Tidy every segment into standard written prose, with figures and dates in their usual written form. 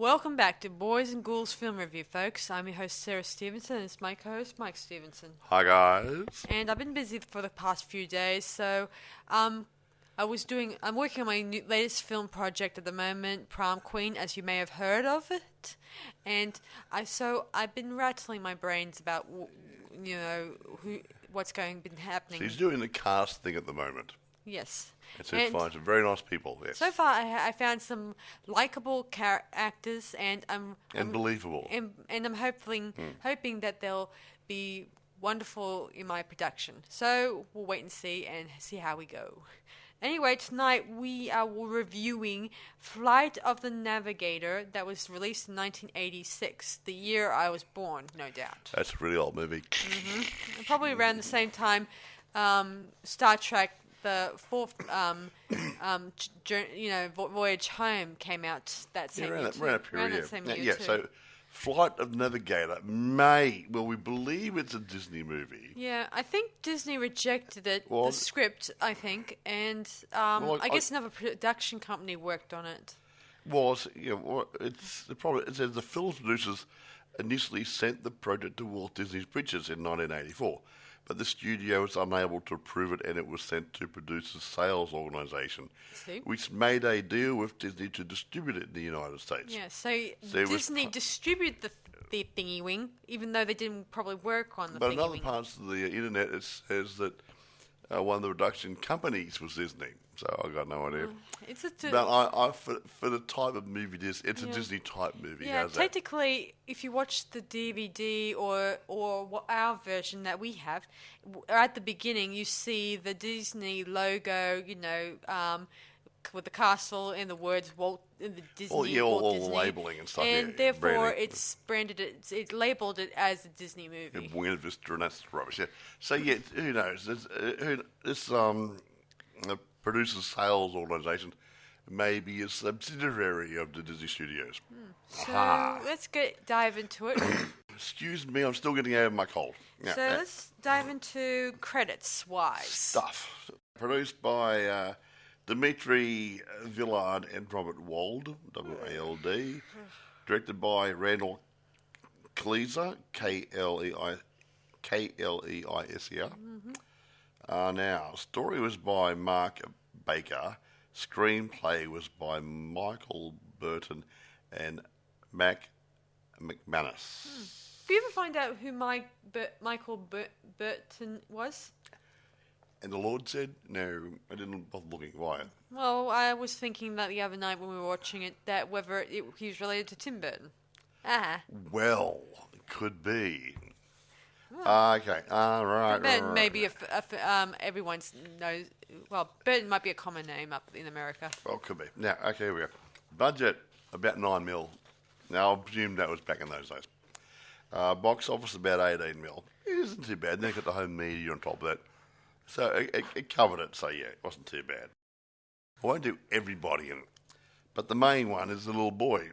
Welcome back to Boys and Ghouls Film Review, folks. I'm your host, Sarah Stephenson, and it's my co-host, Mike Stephenson. Hi, guys. And I've been busy for the past few days, so I'm working on my latest film project at the moment, Prom Queen, as you may have heard of it. And I've been rattling my brains about, what's been happening. She's doing the cast thing at the moment. Yes. And finds some very nice people, yes. So far, I found some likable actors, and I'm believable. And I'm hoping that they'll be wonderful in my production. So we'll wait and see how we go. Anyway, tonight we are reviewing Flight of the Navigator that was released in 1986, the year I was born, no doubt. That's a really old movie. Mm-hmm. Probably around the same time Star Trek, the fourth, Voyage Home came out that same year. Around that period, yeah. So, Flight of Navigator we believe it's a Disney movie. Yeah, I think Disney rejected it, the script, I think, and I guess another production company worked on it. It's the problem. It says the film producers initially sent the project to Walt Disney Pictures in 1984. But the studio was unable to approve it, and it was sent to producers' sales organisation, which made a deal with Disney to distribute it in the United States. Yeah, so Disney distributed the thingy wing, even though they didn't probably work on the thingy wing. But in other parts of the internet, it says that one of the production companies was Disney. So I got no idea. But for the type of movie it is, it's a Disney type movie. Yeah, technically, if you watch the DVD or our version that we have, at the beginning you see the Disney logo, with the castle and the words Walt Disney. All the labelling and stuff. And therefore, it's branded. It's labelled it as a Disney movie. Buena Vista, and that's rubbish. Yeah. So who knows? This the producer sales organisation may be a subsidiary of the Disney Studios. So let's dive into it. Excuse me, I'm still getting over my cold. Yeah, so let's dive into credits-wise. Stuff. Produced by Dimitri Villard and Robert Wald, W-A-L-D. Directed by Randall Kleiser, K-L-E-I-S-E-R. Now, story was by Mark Baker. Screenplay was by Michael Burton and Mac McManus. Did you ever find out who Michael Burton was? And the Lord said, no, I didn't bother looking. Why? Well, I was thinking that the other night when we were watching it, that whether he was related to Tim Burton. Well, it could be. Okay, right. Burton maybe everyone knows. Well, Burton might be a common name up in America. Well, could be. Now, okay, here we go. Budget about $9 million. Now, I presume that was back in those days. Box office about $18 million. It isn't too bad. Then got the home media on top of that, so it covered it. So yeah, it wasn't too bad. I won't do everybody in it, but the main one is the little boy.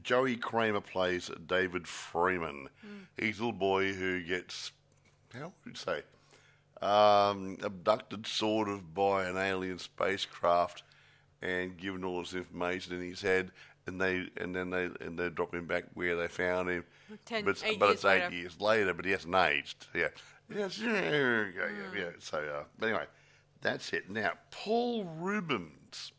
Joey Kramer plays David Freeman. He's a little boy who gets, how would you say, abducted sort of by an alien spacecraft and given all this information in his head, and they drop him back where they found him. But it's 8 years later, but he hasn't aged. Yeah. So anyway, that's it. Now, Paul Rubens.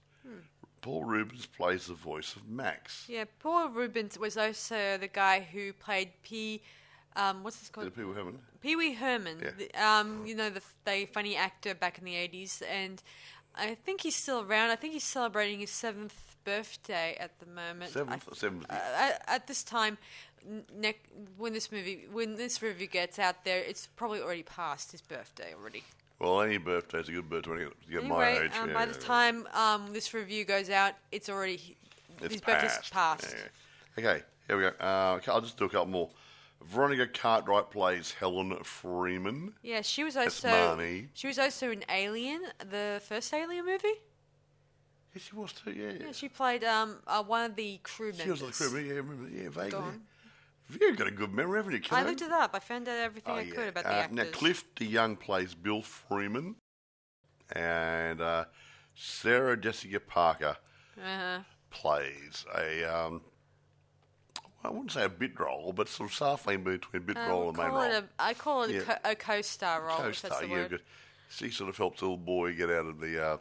Paul Rubens plays the voice of Max. Yeah, Paul Rubens was also the guy who played what's this called? Pee-wee Herman. Pee-wee Herman. Yeah. The funny actor back in the 80s, and I think he's still around. I think he's celebrating his 7th birthday at the moment. 7th. At this time, when this review gets out there, it's probably already past his birthday already. Well, any birthday's a good birthday when you get anyway, my age. By the time this review goes out, it's already his birthday's passed. Yeah. Okay, here we go. I'll just do a couple more. Veronica Cartwright plays Helen Freeman. Yeah, she was also in Alien, the first Alien movie. Yeah, she was too. Yeah. Yeah, she played one of the crew members. She was on the crew member. Yeah, remember? Yeah, vaguely. You've got a good memory, haven't you, Kelly? I looked it up. I found out everything I could about the actors. Now, Cliff DeYoung plays Bill Freeman. And Sarah Jessica Parker plays I wouldn't say a bit role, but sort of halfway between bit role and main role. I call it a co-star role. If that's the word. Because she sort of helps the little boy get out of the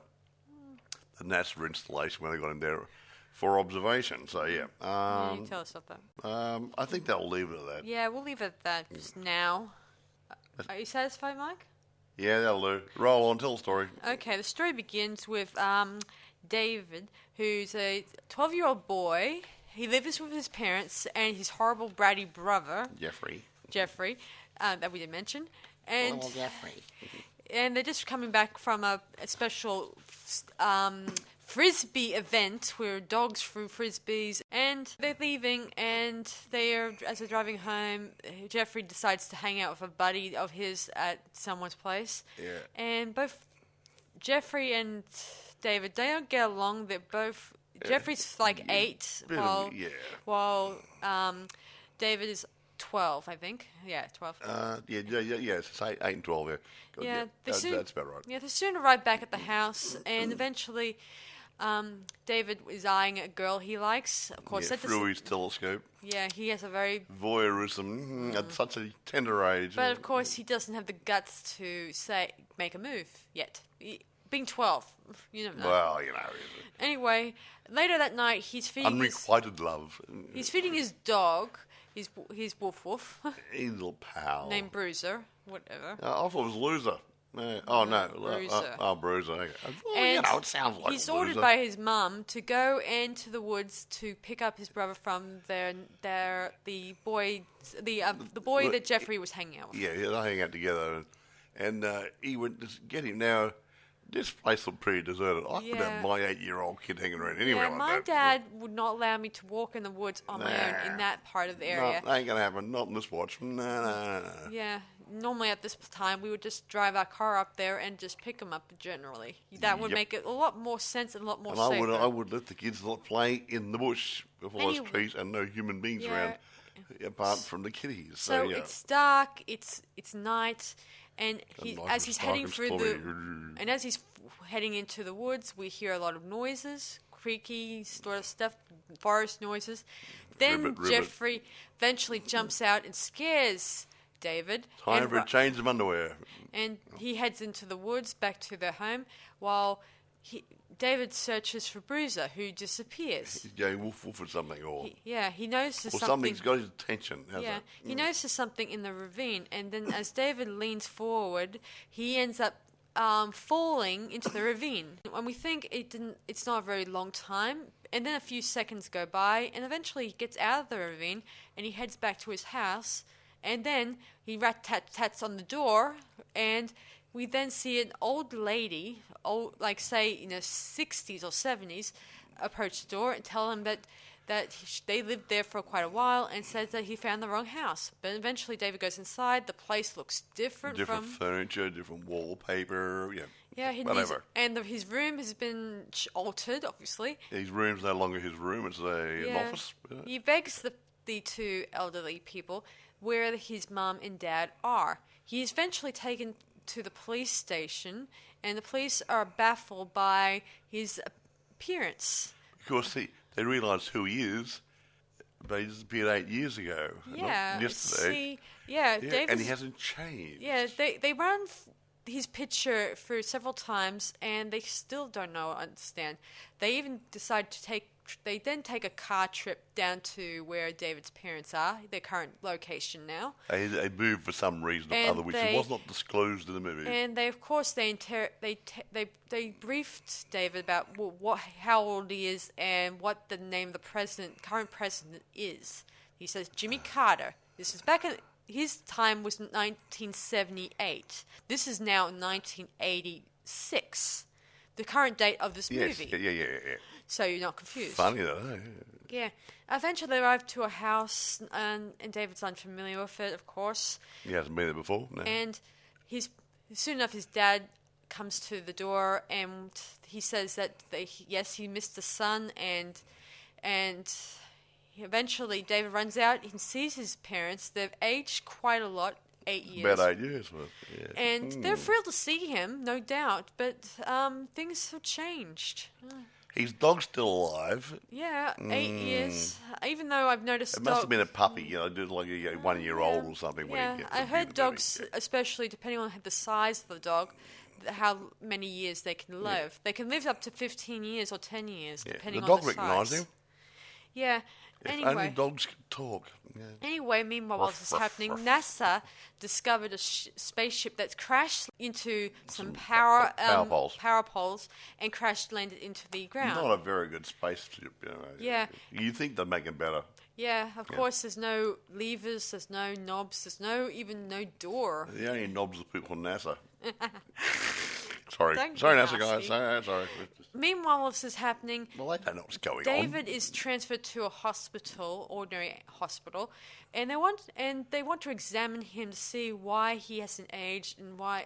NASA installation when they got him there for observation. So you tell us about that. I think they'll leave it at that. Yeah, we'll leave it at that just now. Are you satisfied, Mike? Yeah, that'll do. Roll on, tell the story. Okay, the story begins with David, who's a 12-year-old boy. He lives with his parents and his horrible bratty brother, Jeffrey, that we didn't mention. And Jeffrey. And they're just coming back from a special frisbee event where dogs threw frisbees, and they're leaving, and as they're driving home, Jeffrey decides to hang out with a buddy of his at someone's place. Yeah. And both Jeffrey and David, they don't get along. They're both... Jeffrey's like 8, while David is 12, I think. Yeah, 12. It's 8 and 12, yeah. That's about right. Yeah, they soon arrive back at the house, and eventually David is eyeing a girl he likes. Of course, through his telescope. Yeah, he has a very... voyeurism at such a tender age. But of course, he doesn't have the guts to make a move yet. Being 12, you never know. Well, you know. Anyway, later that night, he's feeding unrequited love. He's feeding his dog, his Woof, his little pal named Bruiser, whatever. I thought it was Loser. Bruiser. Bruiser. Okay. And it sounds like he's Loser. ordered by his mum to go into the woods to pick up his brother from the boy that Jeffrey was hanging out with. Yeah, they hang out together, and he went to get him. Now, this place looked pretty deserted. I could have my 8-year-old kid hanging around anywhere like that. My dad would not allow me to walk in the woods on my own in that part of the area. No, that ain't going to happen. Not in this watch. No. Yeah. Normally at this time, we would just drive our car up there and just pick them up generally. That would make it a lot more sense and a lot more safer. I would let the kids play in the bush with all those trees and no human beings around, apart from the kiddies. So it's dark, it's night, and as he's heading into the woods, we hear a lot of noises, creaky sort of stuff, forest noises. Then Jeffrey eventually jumps out and scares David. Time for a change of underwear. And he heads into the woods back to their home while David searches for Bruiser, who disappears. He's going woof or something. He notices something. Something's got his attention. He notices something in the ravine, and then as David leans forward, he ends up falling into the ravine. And we think it's not a very long time, and then a few seconds go by, and eventually he gets out of the ravine, and he heads back to his house, and then he rat-tat-tats on the door, and we then see an old lady, like say in the 60s or 70s, approach the door and tell him that they lived there for quite a while, and says that he found the wrong house. But eventually David goes inside. The place looks different furniture, different wallpaper, whatever. His room has been altered, obviously. His room's no longer his room. It's an office. He begs the two elderly people where his mum and dad are. He is eventually taken to the police station, and the police are baffled by his appearance. Of course, they realise who he is, but he disappeared 8 years ago. Yeah, yesterday. And he hasn't changed. Yeah, they run his picture through several times, and they still don't understand. They even decide to take a car trip down to where David's parents are, their current location now. They moved for some reason or other, which was not disclosed in the movie. And they briefed David about how old he is and what the name of the current president is. He says Jimmy Carter. This is back in his time was 1978. This is now 1986. The current date of this movie. Yeah. So you're not confused. Funny though. Yeah. Eventually they arrive to a house, and David's unfamiliar with it, of course. He hasn't been there before. No. And soon enough his dad comes to the door, and he says that he missed the son, and eventually David runs out and sees his parents. They've aged quite a lot. 8 years. About 8 years. And they're thrilled to see him, no doubt, but things have changed. His dog's still alive. Yeah, 8 years. Even though I've noticed It must have been a puppy, just like a 1 year old or something. Yeah, When he gets I a heard puberty. dogs, especially depending on the size of the dog, how many years they can live. They can live up to 15 years or 10 years, depending The on dog the recognised size. him. Yeah. If Anyway. only dogs could talk. Yeah. Anyway, meanwhile, while this is happening, NASA discovered a spaceship that's crashed into some power poles and landed into the ground. Not a very good spaceship. Yeah. You think they're making better. Yeah, of course, there's no levers, there's no knobs, there's even no door. The only knobs are people from NASA. Sorry, Don't sorry, be NASA guys. nasty. Sorry. Meanwhile, while this is happening, Well, they don't know what's going on. David is transferred to a hospital, ordinary hospital, and they want to examine him to see why he hasn't aged and where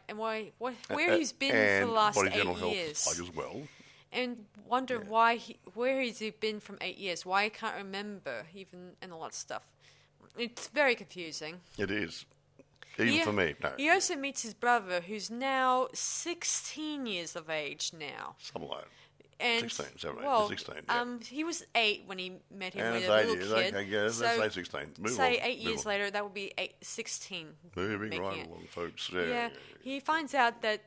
he's been for the last 8 years. Health as well. And wonder where has he been from 8 years? Why he can't remember even and all that stuff. It's very confusing. It is. Even for me, no. He also meets his brother, who's now 16 years of age now. Something like that. And 16, 17, well, 16, yeah. He was 8 when he met him when he it's was a 8 little years. kid. Okay, yeah, let's say 16. Move say on. 8 years Move on. later, that would be 16. Moving right along, folks. Yeah. He finds out that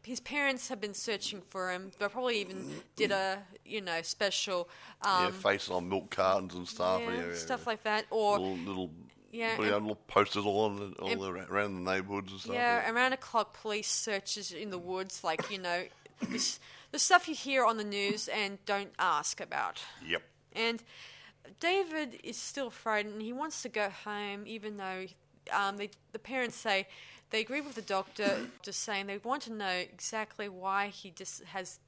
his parents have been searching for him. They probably even did a special faces on milk cartons and stuff. stuff like that, or little Yeah, little posters all around the neighbourhoods and stuff. yeah, around the clock police searches in the woods, like the stuff you hear on the news and don't ask about. Yep. And David is still frightened. He wants to go home, even though the parents say they agree with the doctor, just saying they want to know exactly why he just has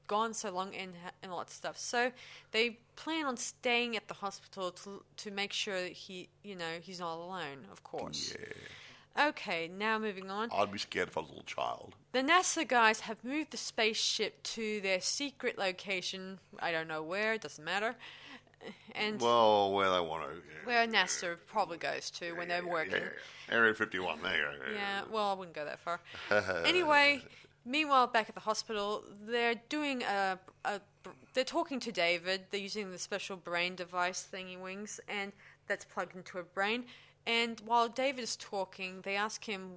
gone so long and all that stuff. So they plan on staying at the hospital to make sure that he's not alone, of course. Yeah. Okay, now moving on. I'd be scared if I was a little child. The NASA guys have moved the spaceship to their secret location. I don't know where, it doesn't matter. And Well, where they want to. Yeah. where NASA probably goes to when they're working. Yeah. Area 51, there you go. Yeah, well, I wouldn't go that far. Anyway, meanwhile, back at the hospital, they're doing they're talking to David. They're using the special brain device thingy wings, and that's plugged into a brain. And while David is talking, they ask him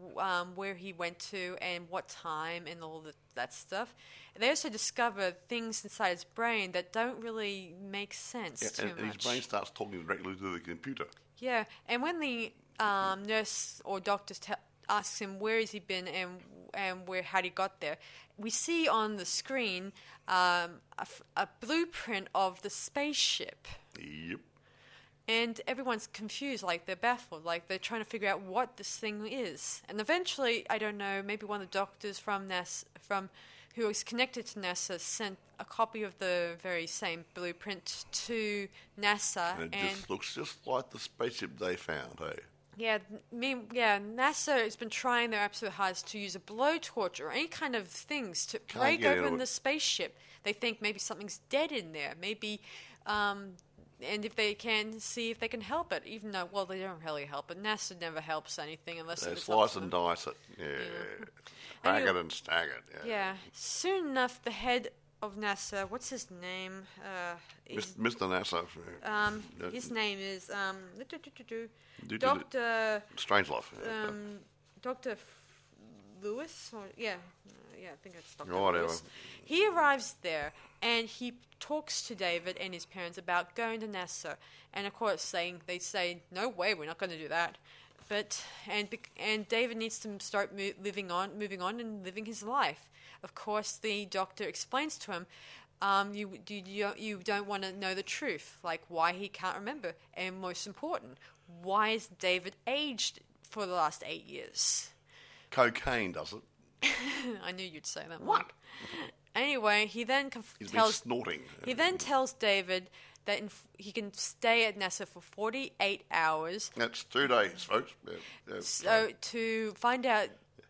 where he went to and what time and all that stuff. They also discover things inside his brain that don't really make sense too much. And his brain starts talking directly to the computer. Yeah, and when the nurse or doctor asks him where has he been and how he got there, we see on the screen a blueprint of the spaceship. Yep. And everyone's confused, like they're baffled, like they're trying to figure out what this thing is. And eventually, I don't know, maybe one of the doctors from NASA, who is connected to NASA, sent a copy of the very same blueprint to NASA. And it just looks just like the spaceship they found, hey? Yeah, NASA has been trying their absolute hardest to use a blowtorch or any kind of things to break open the spaceship. They think maybe something's dead in there, maybe... and if they can, see if they can help it, even though, well, they don't really help it. NASA never helps anything unless They it's slice and dice it. Yeah. Bag it and stack it. Yeah. Soon enough, the head of NASA, what's his name? Mr. NASA. His name is Dr. Strangelove. Dr. Lewis? I think it's Dr. Whatever. Lewis. He arrives there and he talks to David and his parents about going to NASA. And of course, they say, no way, we're not going to do that. And David needs to start moving on and living his life. Of course, the doctor explains to him, you don't want to know the truth, like why he can't remember. And most important, why is David aged for the last 8 years? Cocaine does it. I knew you'd say that. What? Anyway, he then He's been snorting. He then tells David that he can stay at NASA for 48 hours. That's 2 days, folks. So to find out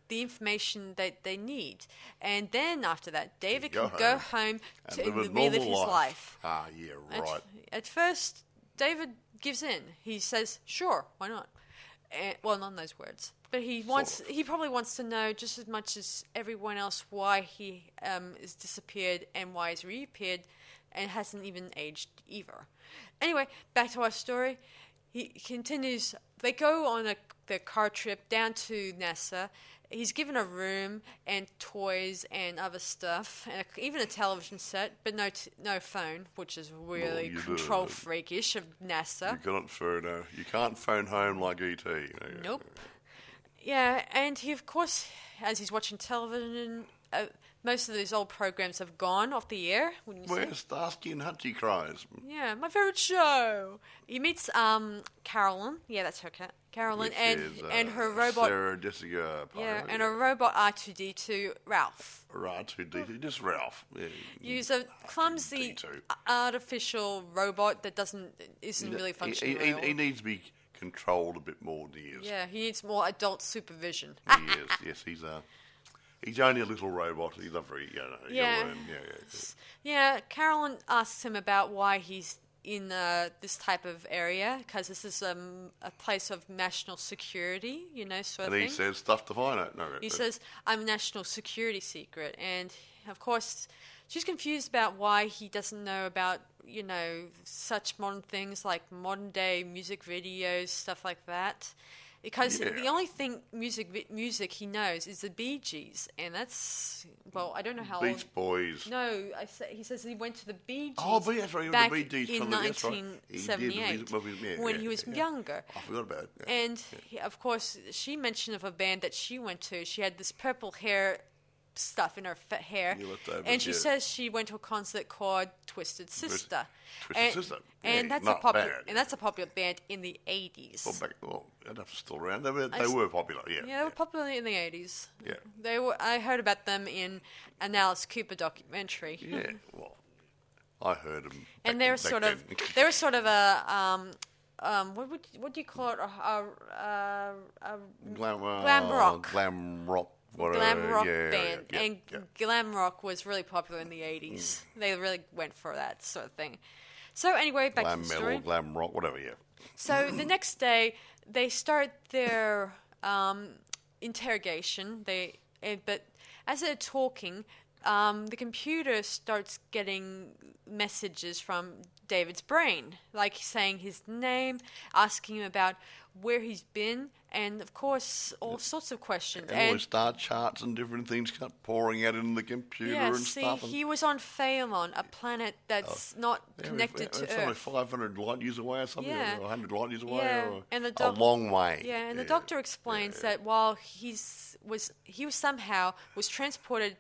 the information that they need, and then after that, David can go home to relive his life. Ah, yeah, right. At first, David gives in. He says, "Sure, why not?" Well, not in those words. But he probably wants to know just as much as everyone else why he is disappeared and why he's reappeared. and hasn't even aged either. Anyway, back to our story. He continues. They go on their car trip down to NASA. He's given a room and toys and other stuff, and even a television set, but no phone, which is really control freakish of NASA. You can't phone home like ET. Nope. Yeah, and he, of course, as he's watching television, most of these old programs have gone off the air. Where's Starsky and Hutchie cries? Yeah, my favourite show. He meets Carolyn. Yeah, that's her cat. Carolyn and her robot. Sarah Jessica Parker. Yeah, and her robot R2D2, Ralph. R2D2, just Ralph. Yeah. Use a clumsy artificial robot that isn't really functioning well. He needs to be controlled a bit more than he is. Yeah, he needs more adult supervision. He is, yes. He's only a little robot. He's not very, Yeah, Carolyn asks him about why he's in this type of area, because this is a place of national security, sort of thing. And he says stuff to find out. He says, I'm a national security secret. And, of course, she's confused about why he doesn't know about, such modern things like modern-day music videos, stuff like that. Because the only thing music he knows is the Bee Gees, and that's I don't know how Beach Boys. No, he says he went to the Bee Gees. Oh, that's right. Back the Bee Gees in 1978 when he was younger. I forgot about it. Yeah. And of course, she mentioned of a band that she went to. She had this purple hair stuff in her hair, and she says she went to a concert called Twisted Sister. Sister, and that's a popular band in the 80s. That's still around. They were popular. Yeah, they were popular in the 80s. Yeah, they were. I heard about them in an Alice Cooper documentary. Yeah, well, I heard them. And they were sort of a what do you call it? Glam rock. Glam rock. Glam rock band, and glam rock was really popular in the 80s. They really went for that sort of thing. So anyway, back to the story. Glam metal, glam rock, whatever, yeah. So the next day, they start their interrogation. But as they're talking, the computer starts getting messages from David's brain, like saying his name, asking him about where he's been, and of course all sorts of questions. And all the star charts and different things kept pouring out into the computer and stuff. He was on Phaelon, a planet that's not connected to Earth. It's only 500 light years away or something, or 100 light years away, or and a long way. Yeah, and the doctor explains that while he was transported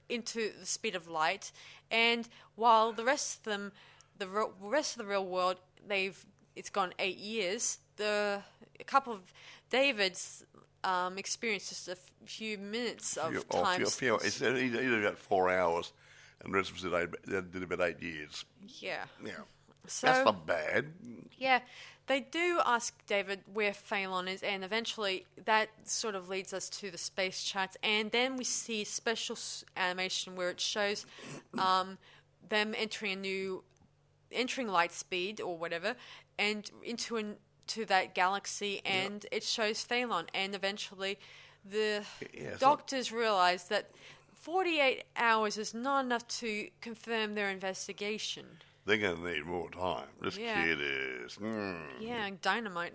into the speed of light, and while the rest of them, the rest of the real world, it's gone 8 years. A couple of David's experienced just a few minutes of time. It's either about 4 hours, and the rest of us did about 8 years. Yeah. Yeah. So, that's not bad. Yeah. They do ask David where Phaelon is, and eventually that sort of leads us to the space charts. And then we see special animation where it shows them entering light speed or whatever, and to that galaxy, and it shows Phaelon. And eventually the doctors realize that 48 hours is not enough to confirm their investigation. They're going to need more time. This kid is... Yeah, dynamite.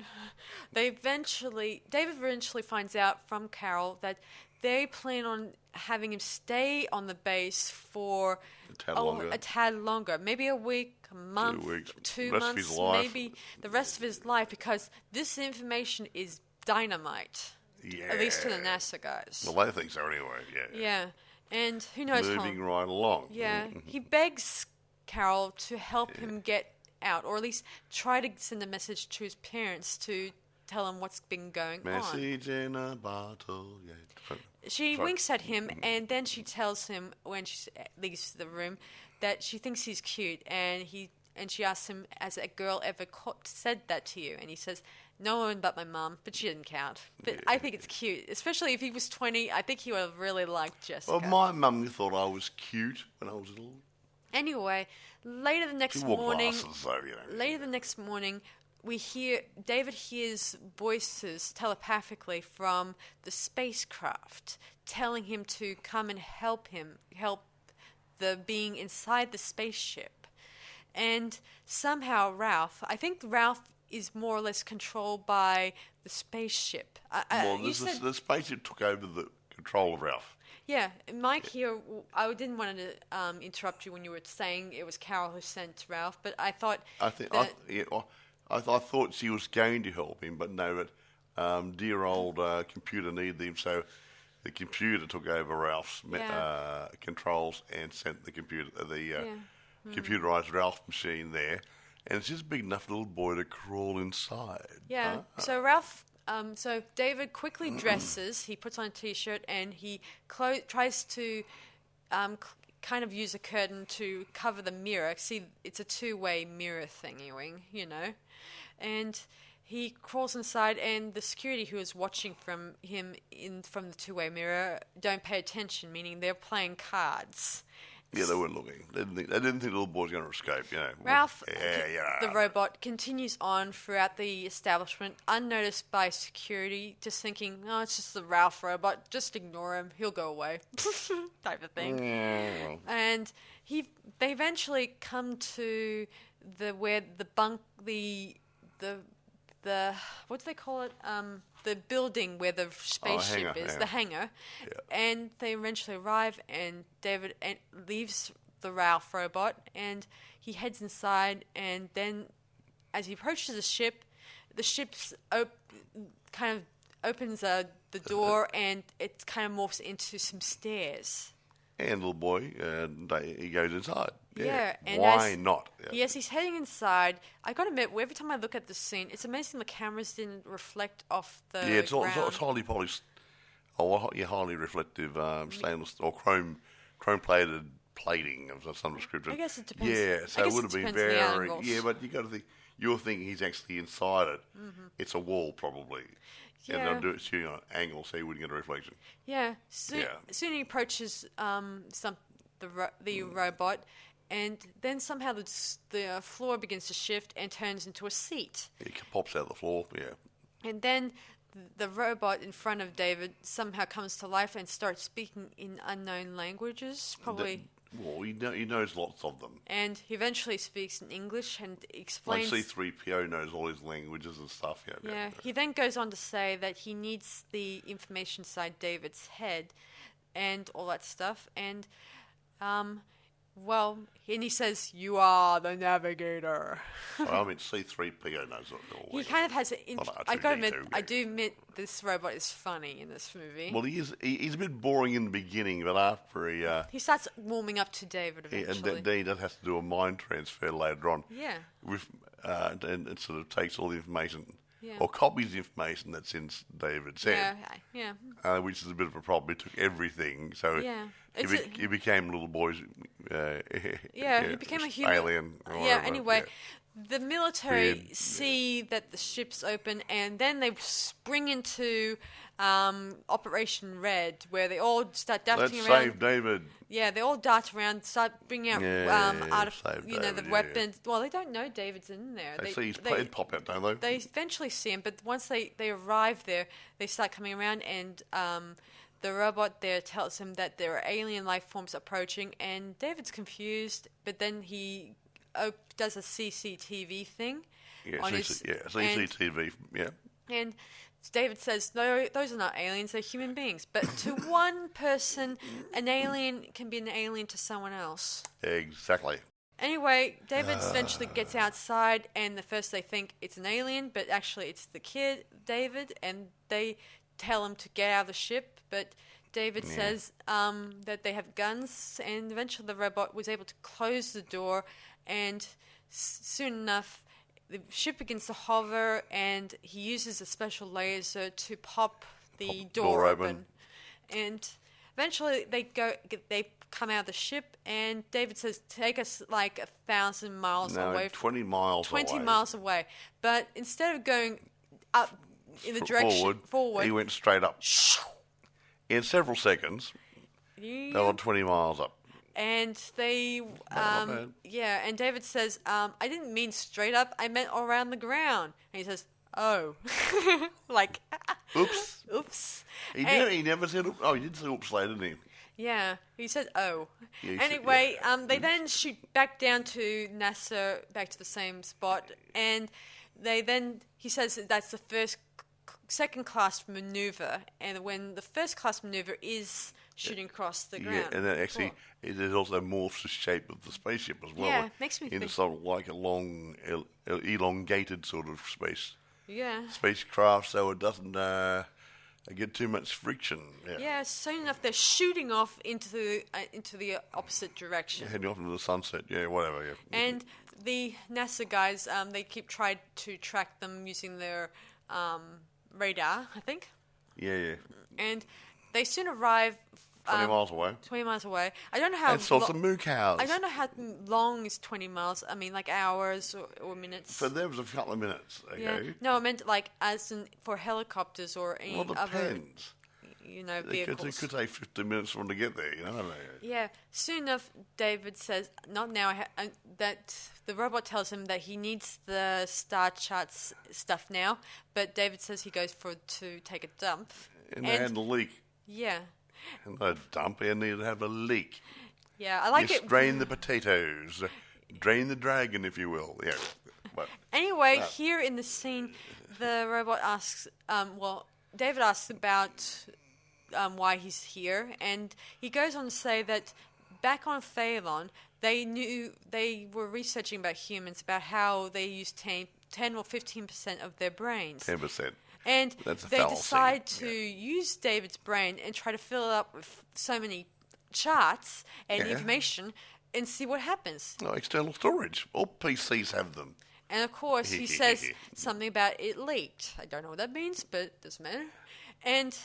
David eventually finds out from Carol that they plan on having him stay on the base for a tad longer. Maybe a week, a month, 2 weeks, 2 months, maybe the rest of his life, because this information is dynamite. Yeah. At least to the NASA guys. Well, they think so anyway, Yeah, and who knows how... Moving right along. Yeah, he begs Carol to help him get out, or at least try to send a message to his parents to tell him what's been going on. Message in a bottle. Yeah. She winks at him, and then she tells him when she leaves the room that she thinks he's cute, and she asks him, has a girl ever said that to you? And he says, no one but my mum, but she didn't count. But I think it's cute, especially if he was 20. I think he would have really liked Jessica. Well, my mum thought I was cute when I was little. Anyway, later the next morning, David hears voices telepathically from the spacecraft telling him to come and help the being inside the spaceship. And somehow Ralph is more or less controlled by the spaceship. The spaceship took over the control of Ralph. Yeah, Mike here, I didn't want to interrupt you when you were saying it was Carol who sent Ralph, but I thought... I thought she was going to help him, but no, but dear old computer needed him, so the computer took over Ralph's controls and sent the computerized Ralph machine there, and it's just big enough for a little boy to crawl inside. Yeah, so Ralph... so David quickly dresses, he puts on a T-shirt, and he tries to kind of use a curtain to cover the mirror. See, it's a two-way mirror thingy, you know. And he crawls inside, and the security who is watching from the two-way mirror don't pay attention, meaning they're playing cards. Yeah, they weren't looking. They didn't think the little boy was going to escape. You know. Ralph, the robot, continues on throughout the establishment, unnoticed by security, just thinking, "Oh, it's just the Ralph robot. Just ignore him. He'll go away," type of thing. Yeah. And they eventually come to where the what do they call it? The building where the spaceship is, the hangar. Yeah. And they eventually arrive, and David leaves the Ralph robot, and he heads inside, and then as he approaches the ship's kind of opens the door, and it kind of morphs into some stairs. And little boy, he goes inside. Yeah, and why not? Yeah. Yes, he's heading inside. I got to admit, every time I look at the scene, it's amazing the cameras didn't reflect off the ground. It's highly polished, highly reflective stainless or chrome-plated plating of some description. I guess it depends. Yeah, so it would have been very... Yeah, but you got to think, you're thinking he's actually inside it. Mm-hmm. It's a wall, probably. Yeah. And they'll do it shooting on an angle so you wouldn't get a reflection. Yeah. Soon he approaches the robot, and then somehow the floor begins to shift and turns into a seat. It pops out of the floor, yeah. And then the robot in front of David somehow comes to life and starts speaking in unknown languages, probably... he knows lots of them. And he eventually speaks in English and explains... Like C-3PO knows all his languages and stuff. Yeah. He then goes on to say that he needs the information inside David's head and all that stuff. And, and he says, "You are the Navigator." Well, I mean, C-3PO knows all. He kind of has I do admit this robot is funny in this movie. Well, he's a bit boring in the beginning, but after he starts warming up to David eventually. And then he does have to do a mind transfer later on. Yeah. And it sort of takes all the information, yeah, or copies the information that's in David's head. Yeah. Which is a bit of a problem. He took everything, so he became little boy's. He became a human alien. Anyway. The military see that the ship's open, and then they spring into Operation Red, where they all start darting around. Let's save David. Yeah, they all dart around, start bringing out the weapons. Yeah. Well, they don't know David's in there. They see his head pop out, don't they? They eventually see him, but once they arrive there, they start coming around, and the robot there tells him that there are alien life forms approaching, and David's confused, but then he does a CCTV thing. CCTV, And David says, "No, those are not aliens, they're human beings." But to one person, an alien can be an alien to someone else. Exactly. Anyway, David eventually gets outside, and the first they think it's an alien, but actually it's the kid, David, and they tell him to get out of the ship, but David says that they have guns, and eventually the robot was able to close the door, and soon enough the ship begins to hover, and he uses a special laser to pop the door open. And eventually they come out of the ship, and David says, "Take us like 1,000 miles away." 20 miles 20 miles away. But instead of going up in the direction forward, he went straight up. In several seconds, they were 20 miles up. And they, and David says, "I didn't mean straight up, I meant around the ground." And he says, "Oh." Like, oops. Oops. He never said, he did say oops later, didn't he? Yeah, he said, "Oh." Yeah, he said, Anyway, yeah. they then shoot back down to NASA, back to the same spot, and he says that's the second class maneuver, and when the first class maneuver is shooting across the ground. Yeah, and then actually, it also morphs the shape of the spaceship as well. Yeah, makes me into think. sort of like a long, elongated sort of Yeah. spacecraft, so it doesn't get too much friction. Yeah. Yeah, soon enough they're shooting off into the opposite direction. Heading off into the sunset. Yeah, whatever. Yeah. And the NASA guys, they keep trying to track them using their radar, I think. Yeah. And they soon arrive 20 miles away. 20 miles away. I don't know how. And saw some moo cows. I don't know how long is 20 miles. I mean, like hours or minutes. So there was a couple of minutes. Okay. Yeah. No, I meant like as in for helicopters or any Well, other, depends. vehicles. It could take 15 minutes for them to get there. You know. Yeah. Soon enough, David says, "Not now." That the robot tells him that he needs the star charts stuff now, but David says he goes to take a dump. And they had a leak. Yeah. And they dump and they have a leak. Yeah, I like it. Drain the potatoes. Drain the dragon, if you will. Yeah. But anyway, here in the scene, the robot asks, David asks about why he's here, and he goes on to say that back on Phalon, they were researching about humans, about how they use 10 or 15% of their brains. 10%. And That's a they fallacy. decide to use David's brain and try to fill it up with so many charts and information and see what happens. No, external storage. All PCs have them. And of course, he says something about it leaked. I don't know what that means, but it doesn't matter. And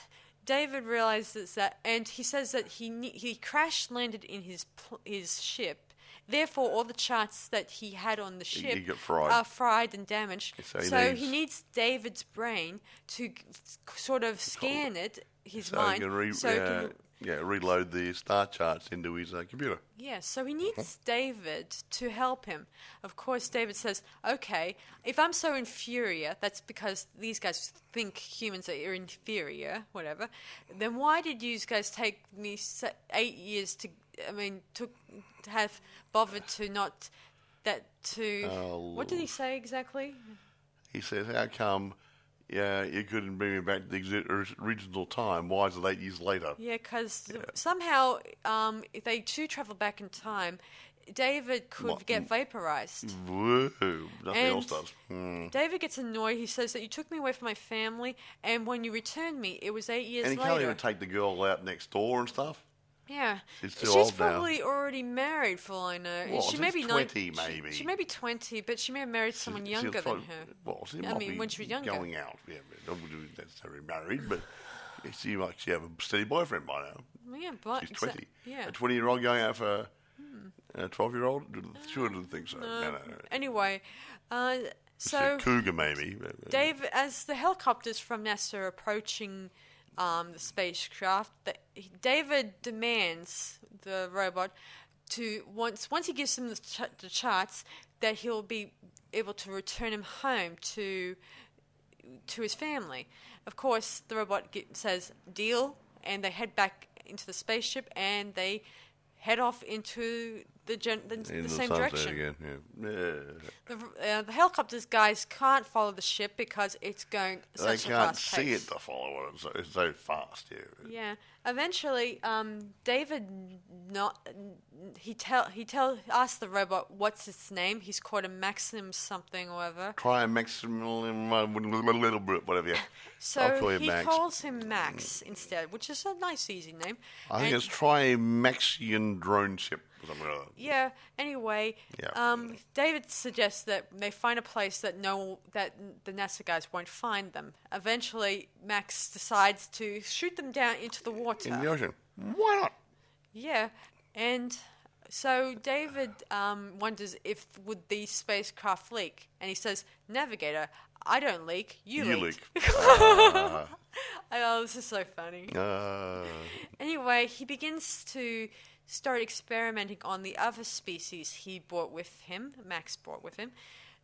David realizes that, and he says that he crash landed in his ship. Therefore, all the charts that he had on the ship are fried and damaged. So he needs David's brain to sort of scan his mind, reload the star charts into his computer. Yeah, so he needs David to help him. Of course, David says, "Okay, if I'm so inferior, that's because these guys think humans are inferior, whatever. Then why did you guys take me 8 years to have bothered to not what did he say exactly?" He says, "How come you couldn't bring me back to the original time? Why is it 8 years later?" Yeah, because somehow if they do travel back in time, David could get vaporized. Whoa, nothing else does. David gets annoyed. He says that you took me away from my family, and when you returned me, it was 8 years later. And he can't even take the girl out next door and stuff. Yeah, she's probably already married, for all I know. Well, she may be 20, maybe. She may be 20, but she may have married someone younger than her. Well, when she was younger, going out. Yeah, not necessarily married, but she might have a steady boyfriend by now. Yeah, but she's 20. Yeah, a 20-year-old going out for a 12-year-old. Sure, didn't think so. No. Anyway, so cougar maybe. Dave, as the helicopters from NASA are approaching the spacecraft, David demands the robot to once he gives him the charts, that he'll be able to return him home to his family. Of course, the robot says deal, and they head back into the spaceship and they head off into the same direction. Again, yeah. The helicopters guys can't follow the ship because it's going such a fast pace. They can't see it to follow it. It's so fast. Yeah. Eventually, David asks the robot what's its name. He's called a Maxim something or whatever. Try a Maxim, whatever. Yeah. So he calls him Max instead, which is a nice, easy name. I think it's try a Maxian drone ship. Yeah. Anyway, David suggests that they find a place that the NASA guys won't find them. Eventually, Max decides to shoot them down into the water. In the ocean. Why not? Yeah, and so David wonders if would these spacecraft leak, and he says, "Navigator, I don't leak. You leak." Oh, this is so funny. Anyway, he begins to start experimenting on the other species he brought with him, Max brought with him.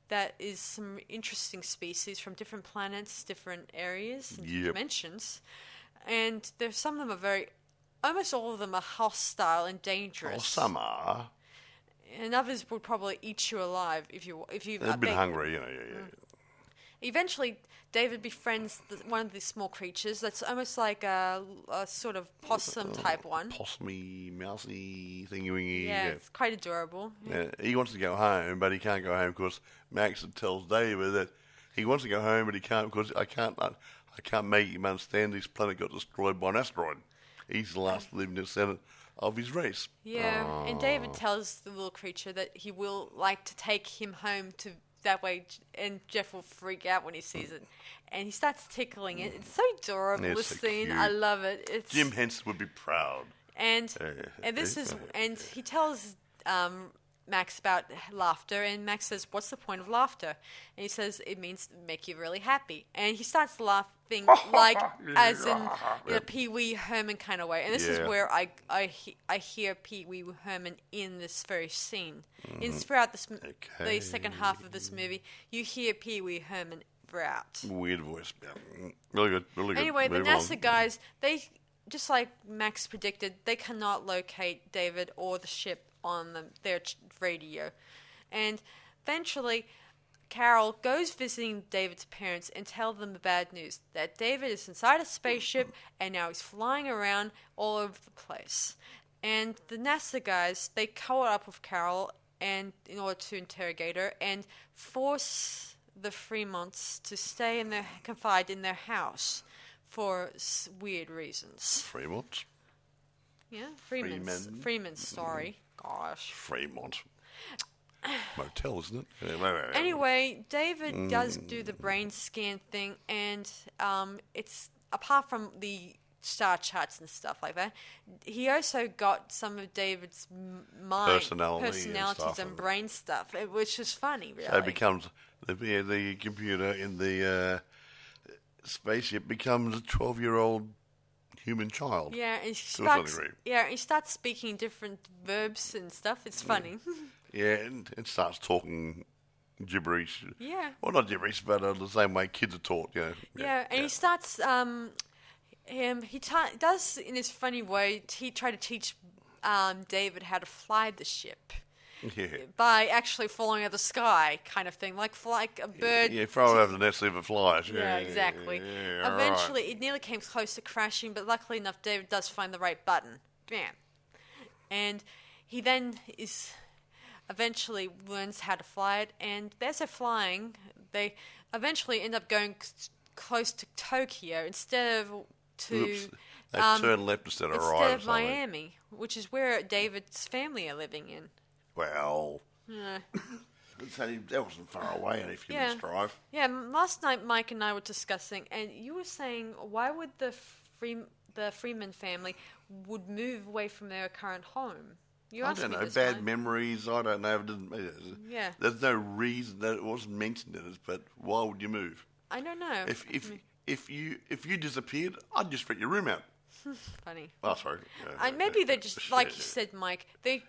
That is some interesting species from different planets, different areas, and dimensions. And some of them are very almost all of them are hostile and dangerous. Well, some are. And others would probably eat you alive if you. They're a bit hungry, yeah. Eventually, David befriends one of these small creatures that's almost like a sort of possum type one. Possumy, mousy, thingy-wingy. Yeah, it's quite adorable. Yeah. He wants to go home, but he can't go home because Max tells David that he wants to go home, but he can't because I can't make him understand this planet got destroyed by an asteroid. He's the last living descendant of his race. Yeah, and David tells the little creature that he will like to take him home to that way, and Jeff will freak out when he sees it. And he starts tickling it. It's so adorable, It's this so scene. cute. I love it. It's Jim Henson would be proud. and he tells Max about laughter, and Max says, "What's the point of laughter?" And he says, "It means to make you really happy." And he starts laughing like as in a Pee Wee Herman kind of way. And this is where I hear Pee Wee Herman in this very scene. Throughout the second half of this movie, you hear Pee Wee Herman throughout. Weird voice. Yeah. Really good. Really good. Anyway, the Move NASA on. guys, they just like Max predicted, they cannot locate David or the ship on their radio. And eventually, Carol goes visiting David's parents and tells them the bad news, that David is inside a spaceship and now he's flying around all over the place. And the NASA guys, they caught up with Carol and in order to interrogate her and force the Fremonts to stay confined in their house for weird reasons. Fremont. Yeah, Freeman's story. Gosh. Fremont. Motel, isn't it? Anyway, David does do the brain scan thing, and it's apart from the star charts and stuff like that, he also got some of David's personalities and brain stuff, which is funny, really. So it becomes the computer in the spaceship becomes a 12-year-old human child. Yeah, and he starts speaking different verbs and stuff. It's funny. Yeah, and starts talking gibberish. Yeah. Well, not gibberish, but the same way kids are taught. Yeah, and he starts. Does in his funny way. He tried to teach David how to fly the ship. Yeah. By actually falling out of the sky, kind of thing, like a bird. Yeah, throw it over the net, see if it flies. Yeah, exactly. Yeah, Eventually, it nearly came close to crashing, but luckily enough, David does find the right button. Bam. And he then eventually learns how to fly it, and as they're flying, they eventually end up going close to Tokyo instead of They turn left instead of right. Instead of Miami, which is where David's family are living in. Well, that wasn't far away if you must drive. Yeah, last night Mike and I were discussing, and you were saying, why would the Freeman family would move away from their current home? I don't know, bad memories, I don't know. Yeah. There's no reason that it wasn't mentioned in it, but why would you move? I don't know. If you disappeared, I'd just rent your room out. Funny. Oh, sorry. Maybe they just, like you said, Mike, they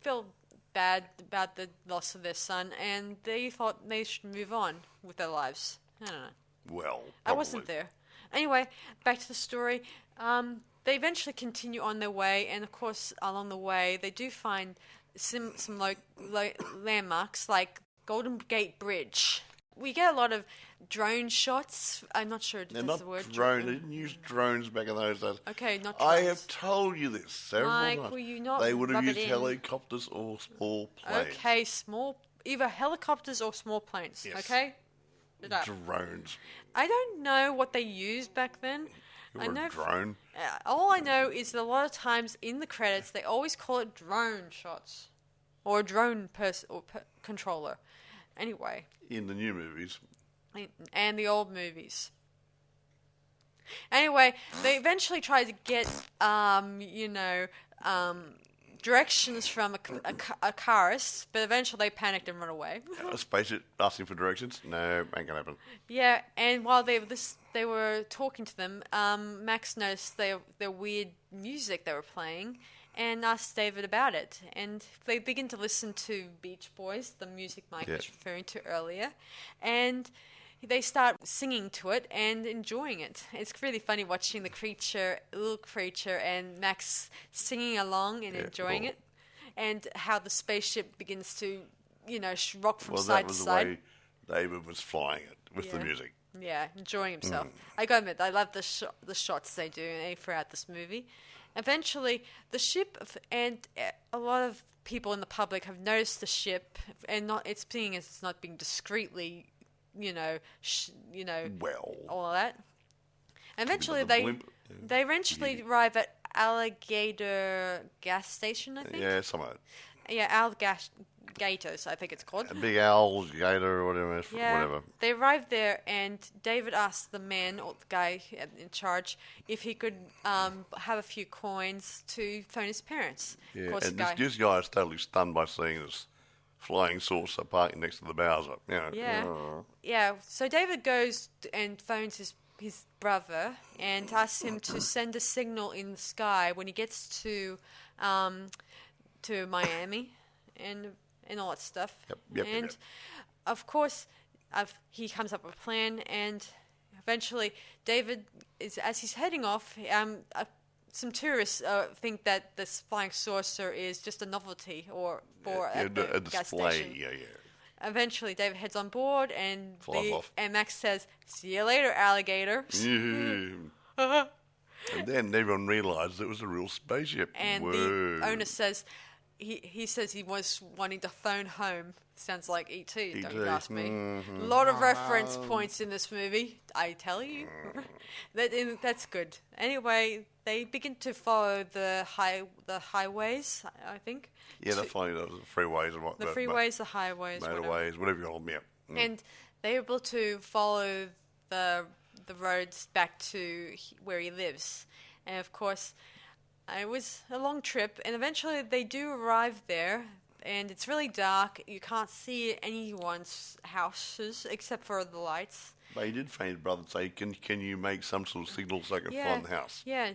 felt bad about the loss of their son, and they thought they should move on with their lives. I don't know. Well, probably. I wasn't there. Anyway, back to the story. They eventually continue on their way, and of course, along the way, they do find some landmarks like Golden Gate Bridge. We get a lot of drone shots. I'm not sure if that's the word. Drone. They didn't use drones back in those days. Okay, not drones. I have told you this several Mike, times. will you not They would have rub it used in? helicopters or small planes. Okay, either helicopters or small planes. Yes. Okay? Drones. I don't know what they used back then. A drone. All I know is that a lot of times in the credits they always call it drone shots or a drone controller. Anyway. In the new movies. And the old movies. Anyway, they eventually tried to get, directions from a carist, but eventually they panicked and run away. A spaceship asking for directions? No, ain't gonna happen. Yeah, and while they were talking to them, Max noticed their weird music they were playing and asked David about it. And they begin to listen to Beach Boys, the music Mike was referring to earlier. And they start singing to it and enjoying it. It's really funny watching the little creature, and Max singing along and enjoying it, and how the spaceship begins to, rock from side to side. Well, that was the way David was flying it with the music. Yeah, enjoying himself. I gotta admit, I love the shots they do throughout this movie. Eventually, the ship and a lot of people in the public have noticed the ship, and it's not being discreetly, Well, all of that. Eventually, they eventually arrive at Alligator gas station, I think. Yeah, some of it. Yeah, Alligators, I think it's called. A big owl, gator, or whatever. Whatever. They arrive there, and David asks the man, or the guy in charge, if he could have a few coins to phone his parents. Yeah, of course, and this guy is totally stunned by seeing this flying saucer parking next to the Bowser. Yeah. So David goes and phones his brother and asks him to send a signal in the sky when he gets to Miami and all that stuff. Yep. Of course, he comes up with a plan, and eventually David as he's heading off. Some tourists think that this flying saucer is just a novelty or for a gas station. Yeah. Eventually, David heads on board, and flies off. And Max says, "See you later, alligator." And then everyone realised it was a real spaceship. And the owner says, he says he was wanting to phone home. Sounds like E.T., don't you ask me. A lot of reference points in this movie, I tell you. That's good. Anyway, they begin to follow the highways, I think. Yeah, they're following the freeways and what. The freeways, the highways, motorways, whatever you call them, yeah. And they're able to follow the roads back to where he lives. And of course, it was a long trip, and eventually they do arrive there, and it's really dark. You can't see anyone's houses except for the lights. But he did phone his brother and say, can you make some sort of signal so I can find the house? Yeah.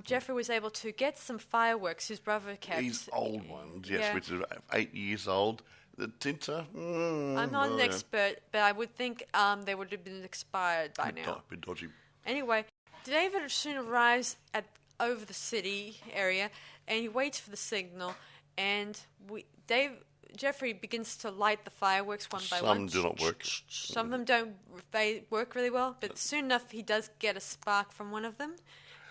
Jeffrey was able to get some fireworks his brother kept. These old ones, yes, which are 8 years old. The tinter. I'm not an expert, but I would think they would have been expired by now. A bit dodgy. Anyway, David soon arrives over the city area, and he waits for the signal, and Jeffrey begins to light the fireworks one by one. Some do not work. Some of them don't work really well, but soon enough he does get a spark from one of them,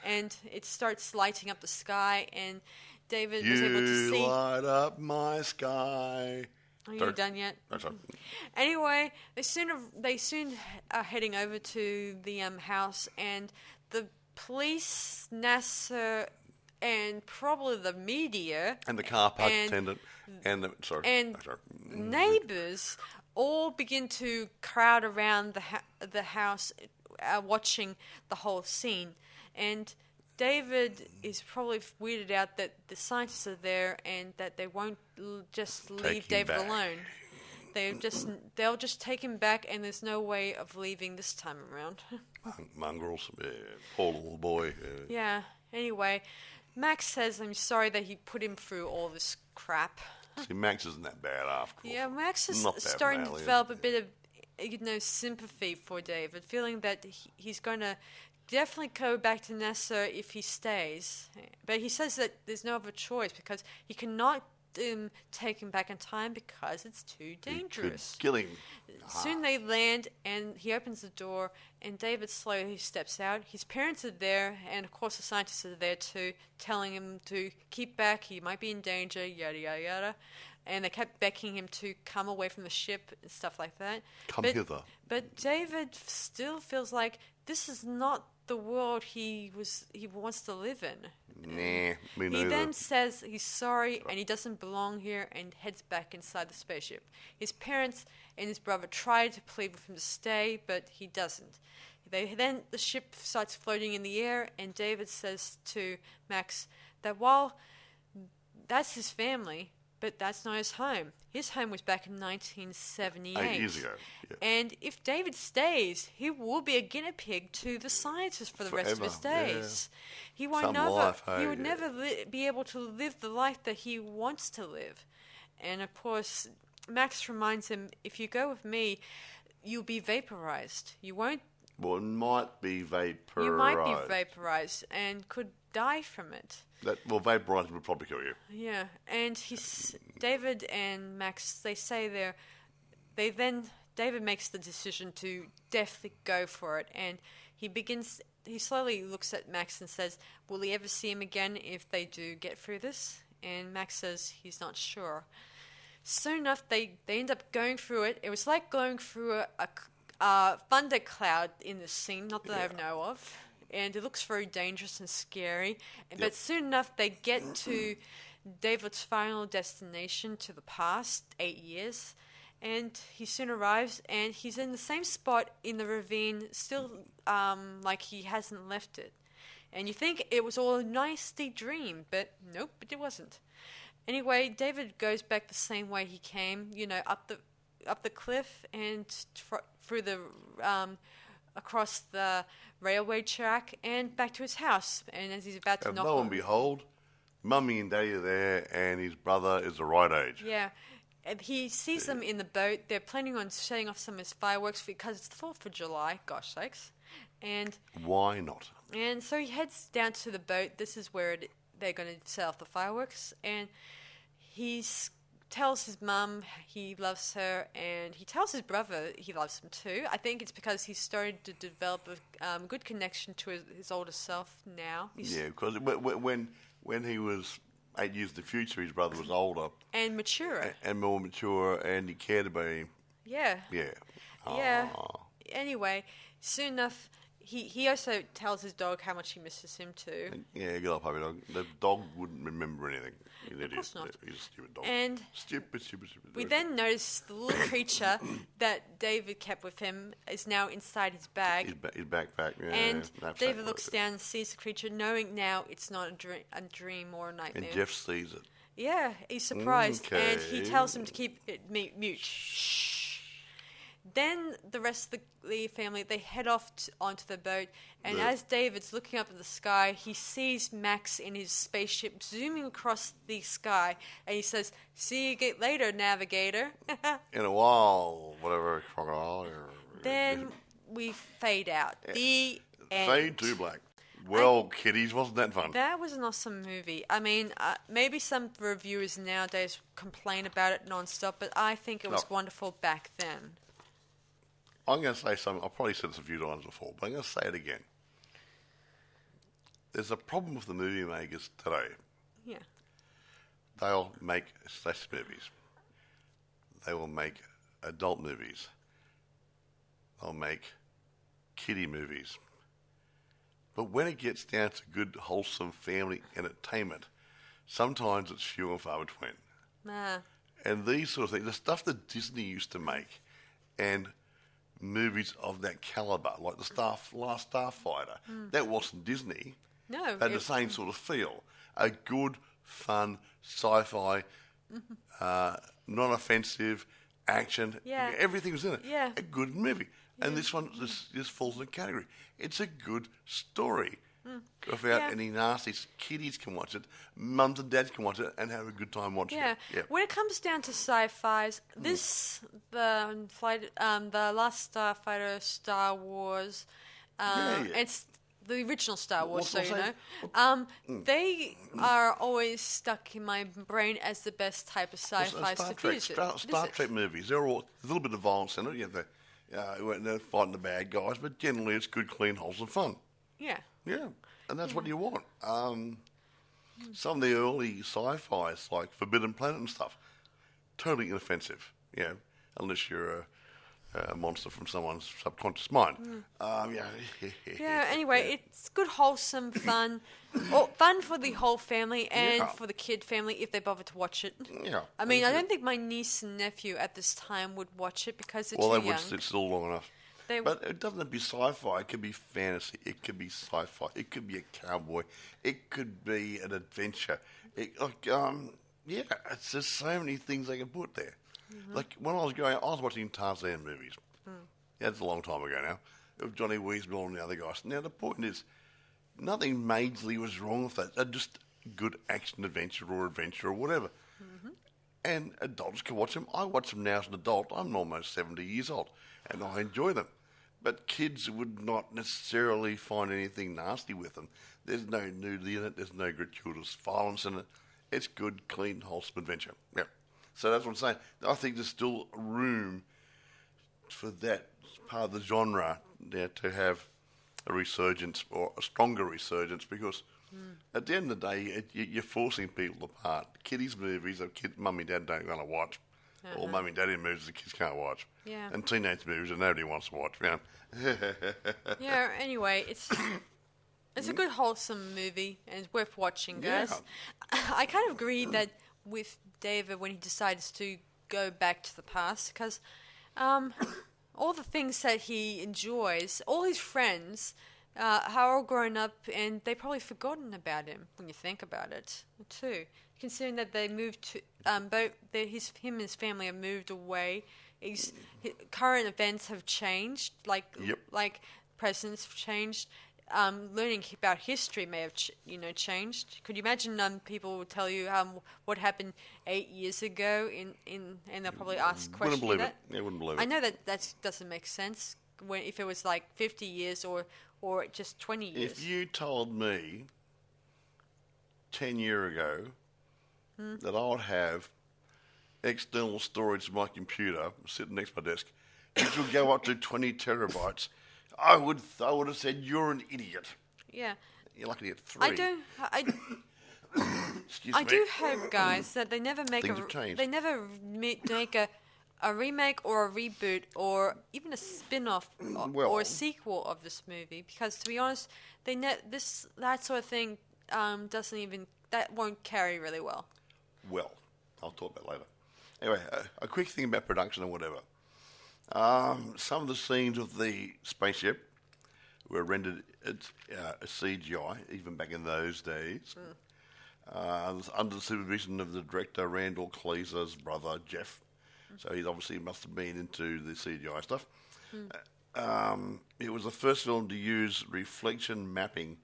and it starts lighting up the sky, and David was able to see... You light up my sky. Are you done yet? That's right. Anyway, they soon are heading over to the house, and the police, NASA, and probably the media and the car park attendant and neighbors all begin to crowd around the house, watching the whole scene. And David is probably weirded out that the scientists are there and that they won't just leave David alone. They'll just take him back, and there's no way of leaving this time around. Mongrels, poor little boy. Yeah. Anyway, Max says I'm sorry that he put him through all this crap. See, Max isn't that bad after all. Yeah, Max is starting to develop a bit of sympathy for David, feeling that he's going to definitely go back to NASA if he stays. But he says that there's no other choice because he cannot take him back in time because it's too dangerous. He could kill him. Soon they land, and he opens the door, and David slowly steps out. His parents are there, and of course the scientists are there too, telling him to keep back, he might be in danger, yada yada yada. And they kept begging him to come away from the ship and stuff like that. Come hither. But David still feels like this is not the world he wants to live in. Nah, me neither. He then says he's sorry and he doesn't belong here and heads back inside the spaceship. His parents and his brother try to plead with him to stay, but he doesn't. Then the ship starts floating in the air, and David says to Max that while that's his family, but that's not his home. His home was back in 1978. 8 years ago. Yeah. And if David stays, he will be a guinea pig to the scientists for the rest of his days. Yeah. He won't He would never be able to live the life that he wants to live. And of course, Max reminds him, if you go with me, you'll be vaporized. You won't. Well, it might be vaporized. You might be vaporized and could die from it. Vaporizing would probably kill you. Yeah, and David and Max, they say David makes the decision to definitely go for it, and he slowly looks at Max and says, will he ever see him again if they do get through this? And Max says he's not sure. Soon enough, they end up going through it. It was like going through a thundercloud in the scene, not that I know of. And it looks very dangerous and scary. But soon enough, they get to David's final destination, to the past 8 years. And he soon arrives, and he's in the same spot in the ravine, still like he hasn't left it. And you think it was all a nasty dream, but nope, it wasn't. Anyway, David goes back the same way he came, up the cliff and through the across the railway track and back to his house. And as he's about to knock lo and behold, Mummy and Daddy are there, and his brother is the right age. Yeah. And he sees them in the boat. They're planning on setting off some of his fireworks because it's the 4th of July, gosh sakes. And why not? And so he heads down to the boat. This is where they're going to set off the fireworks. And he tells his mum he loves her, and he tells his brother he loves him too. I think it's because he's starting to develop a good connection to his older self now. Because when he was 8 years in the future, his brother was older. And mature. And more mature, and he cared about him. Yeah. Yeah. Yeah. Anyway, soon enough, he also tells his dog how much he misses him too. Yeah, good old puppy dog. The dog wouldn't remember anything. Of course not. He's a stupid dog. And stupid. We then notice the little creature that David kept with him is now inside his bag. His backpack, yeah. And David looks down and sees the creature, knowing now it's not a dream or a nightmare. And Jeff sees it. Yeah, he's surprised. Okay. And he tells him to keep it mute. Shh. Then the rest of the family, they head off onto the boat, and as David's looking up at the sky, he sees Max in his spaceship zooming across the sky, and he says, "See you later, Navigator." In a while, whatever, crocodile. Then we fade out. The end. Fade to black. Well, kiddies, wasn't that fun? That was an awesome movie. I mean, maybe some reviewers nowadays complain about it non-stop, but I think it was wonderful back then. I'm going to say something. I've probably said this a few times before, but I'm going to say it again. There's a problem with the movie makers today. Yeah. They'll make slash movies. They will make adult movies. They'll make kiddie movies. But when it gets down to good, wholesome family entertainment, sometimes it's few and far between. Nah. And these sort of things, the stuff that Disney used to make, and movies of that caliber, like the Last Starfighter, that wasn't Disney. No. Had the same sort of feel. A good, fun, sci-fi, non-offensive, action. Yeah. Everything was in it. Yeah. A good movie. And this one, this falls in the category. It's a good story. Without any nasties. Kiddies can watch it. Mums and dads can watch it and have a good time watching it. Yeah. When it comes down to sci-fis, the Last Starfighter, Star Wars, it's the original Star Wars, so you know. They are always stuck in my brain as the best type of sci-fi to visit. Star Trek movies, they're all a little bit of violence in it. You have they're fighting the bad guys, but generally it's good, clean, wholesome fun. Yeah. Yeah, and that's what you want. Some of the early sci-fis, like Forbidden Planet and stuff, totally inoffensive, unless you're a monster from someone's subconscious mind. Anyway, it's good, wholesome fun. Fun for the whole family and for the kid family if they bother to watch it. Yeah. I mean, I don't think my niece and nephew at this time would watch it because they're too young. Well, they would still long enough. But it doesn't have to be sci-fi. It could be fantasy. It could be sci-fi. It could be a cowboy. It could be an adventure. It's just so many things they can put there. Mm-hmm. Like when I was growing up, I was watching Tarzan movies. That's a long time ago now. It was Johnny Weasel and the other guys. Now the point is, nothing majorly was wrong with that. They're just good action adventure or whatever. Mm-hmm. And adults can watch them. I watch them now as an adult. I'm almost 70 years old. and I enjoy them. But kids would not necessarily find anything nasty with them. There's no nudity in it. There's no gratuitous violence in it. It's good, clean, wholesome adventure. Yeah. So that's what I'm saying. I think there's still room for that part of the genre to have a resurgence or a stronger resurgence, because at the end of the day, you're forcing people apart. Kiddies movies that mummy and dad don't want to watch, or mummy and daddy movies the kids can't watch, and teenage movies that nobody wants to watch. Yeah. Anyway, it's a good wholesome movie and it's worth watching, guys. Yeah. I kind of agree that with David when he decides to go back to the past, because all the things that he enjoys, all his friends, are all grown up and they've probably forgotten about him when you think about it, too. Considering that they moved to, him and his family have moved away. His current events have changed, like presidents have changed. Learning about history may have changed. Could you imagine people will tell you what happened 8 years ago and they'll probably ask questions. Wouldn't believe it. Yeah, wouldn't believe it. I know that doesn't make sense if it was like 50 years or just 20 years. If you told me 10 years ago that I would have external storage of my computer sitting next to my desk, which would go up to 20 terabytes, I would have said you're an idiot. Yeah. You're lucky to get 3. I do hope, guys, that they never make a remake or a reboot or even a spin-off or a sequel of this movie, because to be honest, that sort of thing won't carry really well. Well, I'll talk about that later. Anyway, a quick thing about production and whatever. Some of the scenes of the spaceship were rendered a CGI, even back in those days. Under the supervision of the director, Randall Cleeser's brother, Jeff. So he obviously must have been into the CGI stuff. It was the first film to use reflection mapping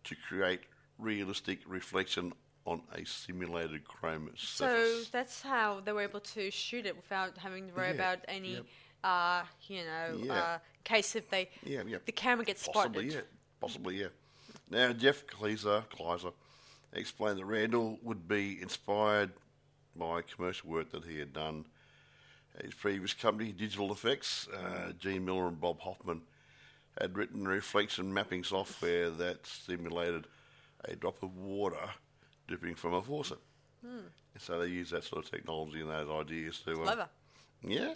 to create realistic reflection on a simulated chrome surface. So that's how they were able to shoot it without having to worry about any, case if the camera gets spotted. Possibly, yeah. Now, Jeff Kleiser explained that Randall would be inspired by commercial work that he had done at his previous company, Digital Effects. Gene Miller and Bob Hoffman had written reflection mapping software that simulated a drop of water dripping from a faucet. So they use that sort of technology and those ideas to... Clever. Yeah.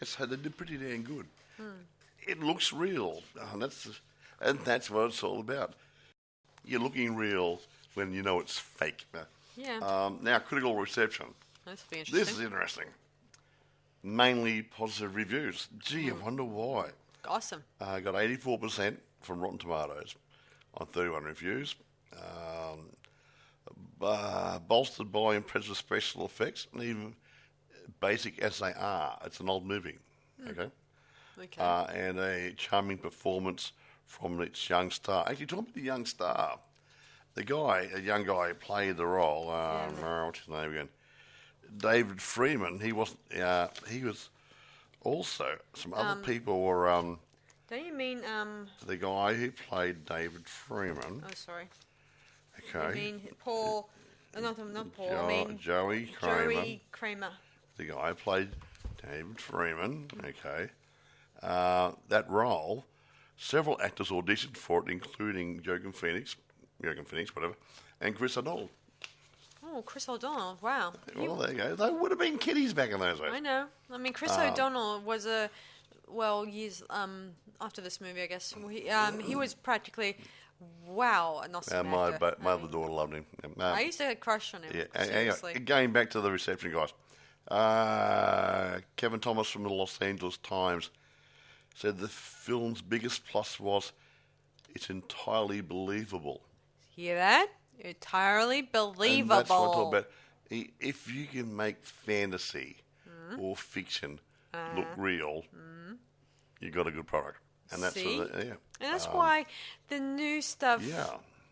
So they did pretty damn good. It looks real, and that's what it's all about. You're looking real when you know it's fake. Yeah. Now, critical reception. This will be interesting. This is interesting. Mainly positive reviews. Gee, I wonder why. Awesome. Got 84% from Rotten Tomatoes on 31 reviews. Bolstered by impressive special effects, and even basic as they are, it's an old movie. Okay. And a charming performance from its young star. Actually, talking about the young star, a young guy who played the role. What's his name again? David Freeman. He wasn't. He was also. Some other people were. Don't you mean the guy who played David Freeman? Oh, sorry. Okay. You mean Paul? Not Paul. I mean Joey Kramer. Joey Kramer. The guy who played David Freeman. Okay. That role, several actors auditioned for it, including Joaquin Phoenix, whatever, and Chris O'Donnell. Oh, Chris O'Donnell! Wow. Well, there you go. They would have been kiddies back in those days. I know. I mean, Chris O'Donnell was years after this movie, I guess. He was practically an awesome actor. My other daughter loved him. I used to have a crush on him. Yeah. Seriously. Going back to the reception, guys. Kevin Thomas from the Los Angeles Times said the film's biggest plus was it's entirely believable. Hear that? Entirely believable. And that's what I talk about. If you can make fantasy or fiction look real, you got a good product. And that's And that's why the new stuff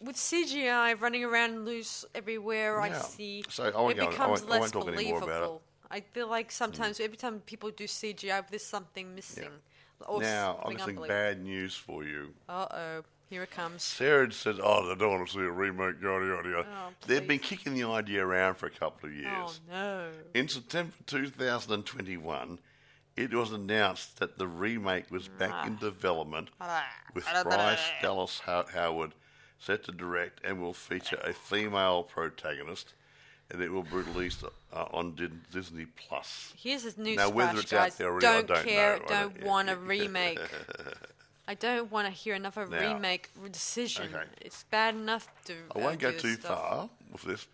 with CGI running around loose everywhere, I see, so it becomes less believable. I feel like sometimes every time people do CGI, there's something missing. Or Now, something I've got some unbelievable. bad news for you. Uh-oh. Here it comes. Sarah says, they don't want to see a remake, yada, yada, yada. Oh, They've been please. kicking the idea around for a couple of years. Oh, no. In September 2021, it was announced that the remake was back in development with Bryce Dallas Howard set to direct and will feature a female protagonist, and it will be released on Disney Plus. Here's a news Now, whether flash, it's guys. out there already, I don't care. know. Don't want a remake. I don't want to hear another Now, remake decision. okay. It's bad enough to. I won't go do too stuff. far with this.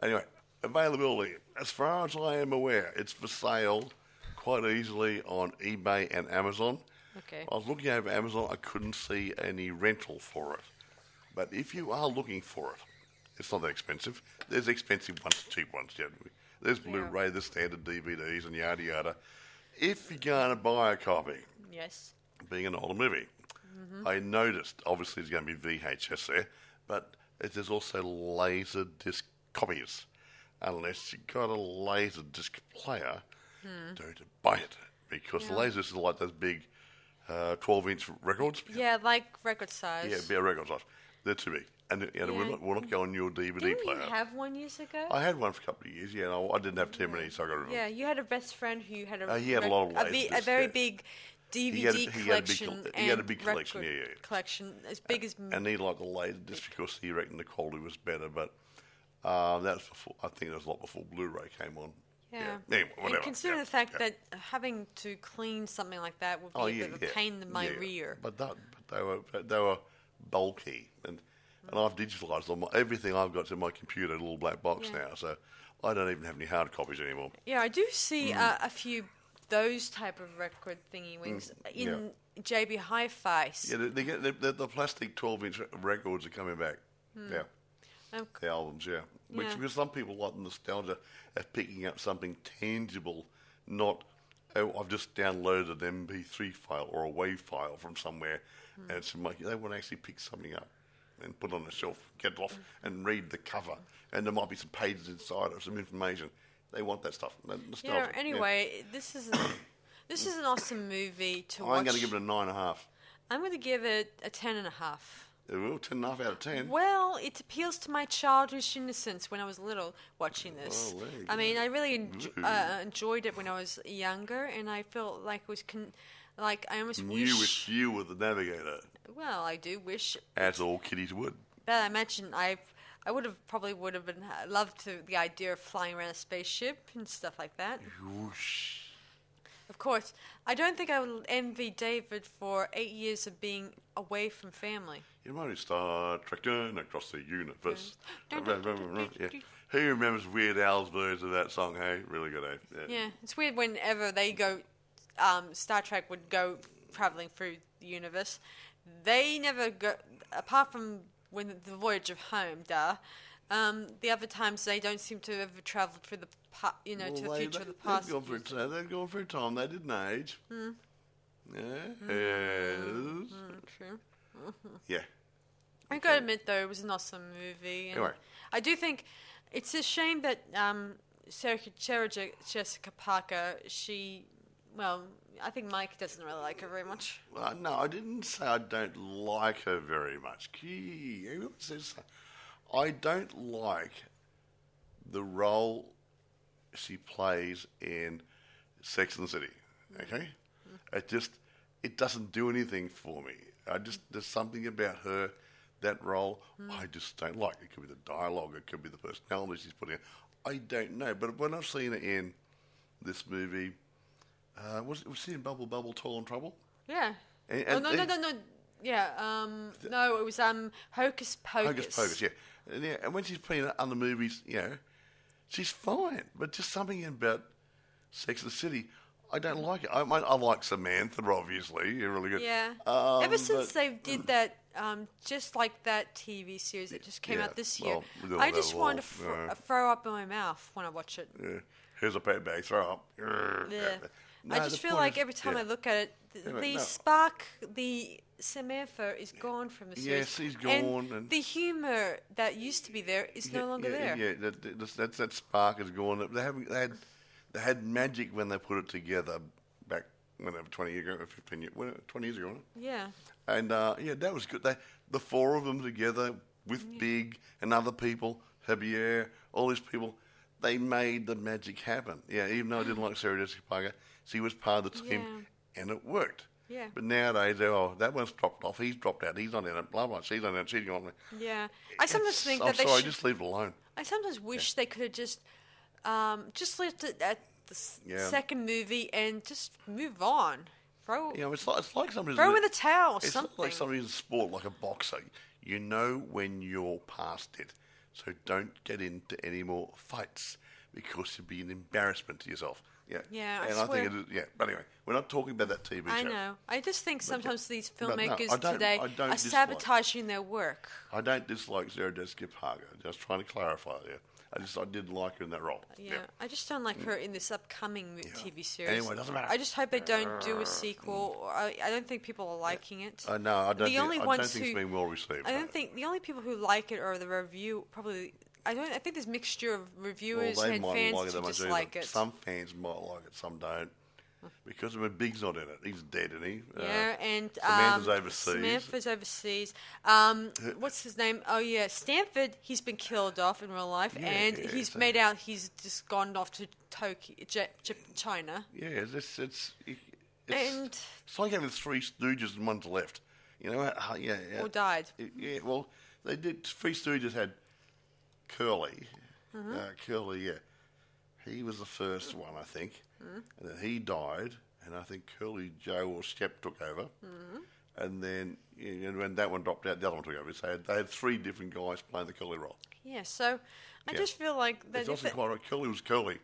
Anyway, availability. As far as I am aware, it's for sale quite easily on eBay and Amazon. Okay. I was looking over Amazon. I couldn't see any rental for it. But if you are looking for it, it's not that expensive. There's expensive ones, cheap ones. Yeah. There's Blu-ray, there's standard DVDs, and yada yada. If you're going to buy a copy, Yes. being an older movie, I noticed, obviously there's going to be VHS there, but there's also laser disc copies. Unless you've got a laser disc player, don't buy it. Because lasers are like those big 12-inch records. Yeah, like record size. Yeah, bare record size. They're too big. And we're not going your DVD Didn't player. you have one years ago? I had one for a couple of years, and I didn't have too many, so I got rid of them. Yeah, you had a best friend who had a. He had a lot of laserdiscs, a very yeah. big DVD He had a big collection. he had a and big collection, record yeah. collection as big as. And he liked the laser disc because he reckoned the quality was better. But that was before. I think that was a lot before Blu-ray came on. Yeah. Anyway, whatever. And considering the fact that having to clean something like that would be a bit of a pain in my rear. But they were bulky, and I've digitalised them. Everything I've got's in my computer, a little black box now. So I don't even have any hard copies anymore. Yeah, I do see a few those type of record thingy wings in JB Hi-Fi. Yeah, they get the plastic 12-inch records are coming back. Yeah. The albums, because some people like the nostalgia of picking up something tangible, not, I've just downloaded an MP3 file or a WAV file from somewhere, and it's they want to actually pick something up and put it on the shelf, get it off, and read the cover, and there might be some pages inside of some information. They want that stuff. That nostalgia. Yeah. Anyway, this is an awesome movie to watch. I'm going to give it a 9.5. I'm going to give it a 10.5. Well, 10.5 out of 10. Well, it appeals to my childish innocence when I was little watching this. Oh, there you I mean, I really go. enjoyed it when I was younger, and I felt like it was I almost wish. You were the Navigator, Well, I do wish. as all kiddies would. But I imagine I would have been loved the idea of flying around a spaceship and stuff like that. Whoosh. Of course, I don't think I would envy David for 8 years of being away from family. You might Star Trekking across the universe. Dun, Yeah. Who remembers Weird Al's version of that song, hey? Really good, eh? Yeah, it's weird whenever they go, Star Trek would go traveling through the universe. They never go, apart from when the voyage of home, the other times they don't seem to have ever traveled through the, to the future of the past. They've gone through time. They didn't age. Yes. True. Yeah. I gotta admit, though, it was an awesome movie. And Anyway. I do think it's a shame that Sarah Jessica Parker, I think Mike doesn't really like her very much. Well, no, I didn't say I don't like her very much. Everyone says I don't like the role she plays in Sex and the City. Okay? It doesn't do anything for me. There's something about her, that role, I just don't like. It could be the dialogue, it could be the personality she's putting in. I don't know. But when I've seen her in this movie, was she in Bubble Bubble Toil and Trouble? Yeah. And, no. Yeah. No, it was Hocus Pocus. Hocus Pocus, yeah. And when she's playing other movies, she's fine. But just something about Sex and the City, I don't like it. I like Samantha, obviously. You're really good. Yeah. Ever since they did that, just like that TV series that just came out this year, I just want to throw up in my mouth when I watch it. Yeah. Here's a pet bag, throw up. Yeah. No, I just feel like every time I look at it, the spark, the Samantha is gone from the series. Yes, he's gone. And the humour that used to be there is no longer there. Yeah, that spark is gone. They had magic when they put it together back whenever 20 years ago, 20 years ago, wasn't it? Yeah. And that was good. The four of them together with Big and other people, Javier, all these people, they made the magic happen. Yeah, even though I didn't like Sarah Jessica Parker, she was part of the team, and it worked. Yeah. But nowadays, that one's dropped off. He's dropped out. He's not in it. Blah blah. She's not in it. She's gone. Yeah. I sometimes think I'm that they sorry. should. Just leave it alone. I sometimes wish they could have just left it at the second movie and just move on. It's like somebody's throw in the towel. It's something. like somebody's in sport, like a boxer. You know when you're past it, so don't get into any more fights because you'll be an embarrassment to yourself. Yeah. Yeah, and I think it is. Yeah, but anyway, we're not talking about that TV show. I know. I just think sometimes these filmmakers I don't today are sabotaging their work. I don't dislike Sarah Jessica Parker. Just trying to clarify there. I did like her in that role. Yeah, I just don't like her in this upcoming TV series. Anyway, doesn't matter. I just hope they don't do a sequel. I don't think people are liking it. No, I don't think it's been well received. I don't think the only people who like it are the review. Probably, I think there's a mixture of reviewers and fans who dislike it. Some fans might like it, some don't. Because Big's not in it. He's dead, isn't he? Yeah, and Samantha's overseas. What's his name? Oh, yeah, Stanford. He's been killed off in real life, and he's made out he's just gone off to Tokyo, China. Yeah, it's like having three Stooges and one's left. You know? Yeah. Or died. Yeah, well, they did. Three Stooges had Curly. Curly, yeah. He was the first one, I think. And then he died, and I think Curly Joe or Shep took over. And then when that one dropped out, the other one took over. So they had three different guys playing the Curly role. Yeah, so I just feel like... It's also quite right. Curly was Curly.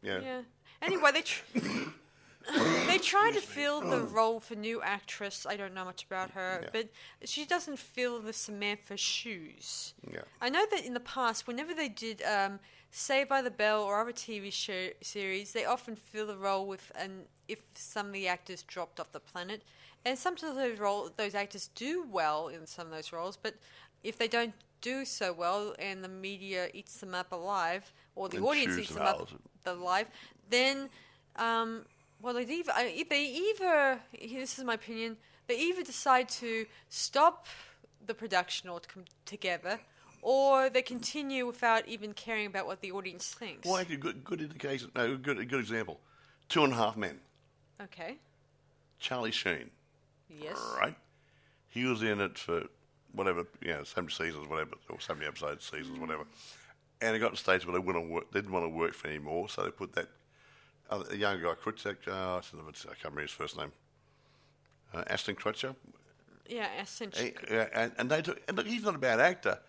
Yeah. Anyway, they try to fill the role for new actress. I don't know much about her, but she doesn't fill the Samantha shoes. Yeah. I know that in the past, whenever they did Saved by the Bell or other TV series, they often fill the role with if some of the actors dropped off the planet. And sometimes those actors do well in some of those roles, but if they don't do so well and the media eats them up alive, or the audience eats them up alive, then... well, this is my opinion, they either decide to stop the production or to come together, or they continue without even caring about what the audience thinks. Well, actually, good indication. No, good example. 2.5 Men. Okay. Charlie Sheen. Yes. Right. He was in it for whatever, 70 seasons, whatever, or 70 episodes, seasons, whatever. And it got to the stage where they didn't want to work for anymore, so they put that a young guy, Kutcher, I can't remember his first name. Ashton Kutcher. Yeah, Ashton. And they took. And look, he's not a bad actor,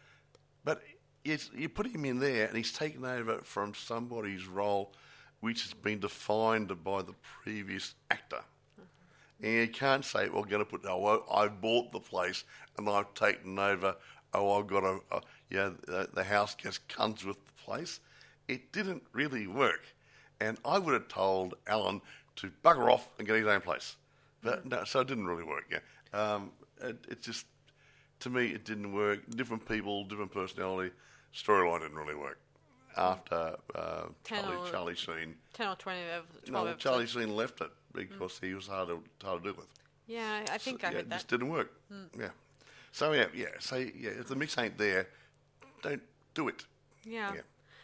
but you put him in there, and he's taken over from somebody's role, which has been defined by the previous actor. And you can't say, "Well, going to put. I bought the place, and I've taken over. I've got the house just comes with the place." It didn't really work. And I would have told Alan to bugger off and get his own place. But no, so it didn't really work, It just, to me, it didn't work. Different people, different personality. Storyline didn't really work. After Charlie Sheen... 10 or 20 No, Charlie Sheen left it because he was hard to deal with. Yeah, I think I heard that. It just didn't work. Yeah. So, if the mix ain't there, don't do it. Yeah.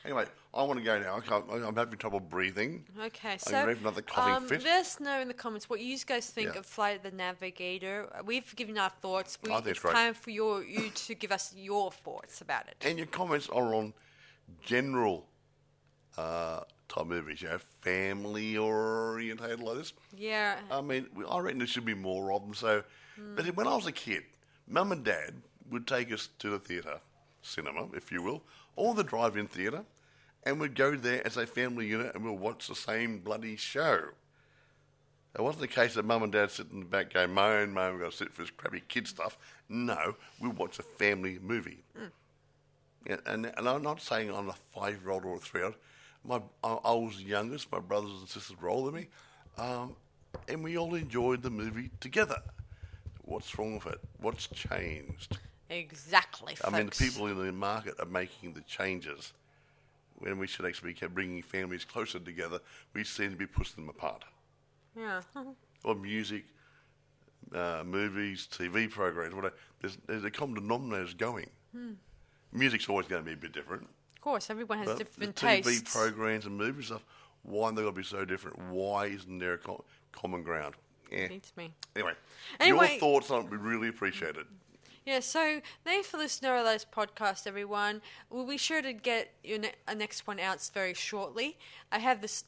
Anyway, I want to go now. I'm having trouble breathing. Okay, so I'm ready for another coughing fit. Let us know in the comments what you guys think of Flight of the Navigator. We've given our thoughts. I think it's time for you to give us your thoughts about it. And your comments are on general type movies, family orientated like this. Yeah. I mean, I reckon there should be more of them. So, but when I was a kid, Mum and Dad would take us to the theatre, cinema, if you will, or the drive-in theatre, and we'd go there as a family unit and we'll watch the same bloody show. It wasn't the case that Mum and Dad sit in the back going, moan, we've got to sit for this crappy kid stuff. No, we watch a family movie. Yeah, and I'm not saying I'm a 5-year-old or a 3-year-old. I was the youngest, my brothers and sisters were older than me, and we all enjoyed the movie together. What's wrong with it? What's changed? Exactly, folks. I mean, the people in the market are making the changes. when we should actually be bringing families closer together, we seem to be pushing them apart. Yeah. Or music, movies, TV programs, whatever. There's a common denominator going. Music's always going to be a bit different. Of course, everyone has But different the TV tastes. programs and movie stuff, why have they got to be so different? Why isn't there a common ground? Beats me. Anyway, Anyway- your thoughts on it would be really appreciated. Yeah, so thanks for listening to our latest podcast, everyone. We'll be sure to get your a next one out very shortly. I have this.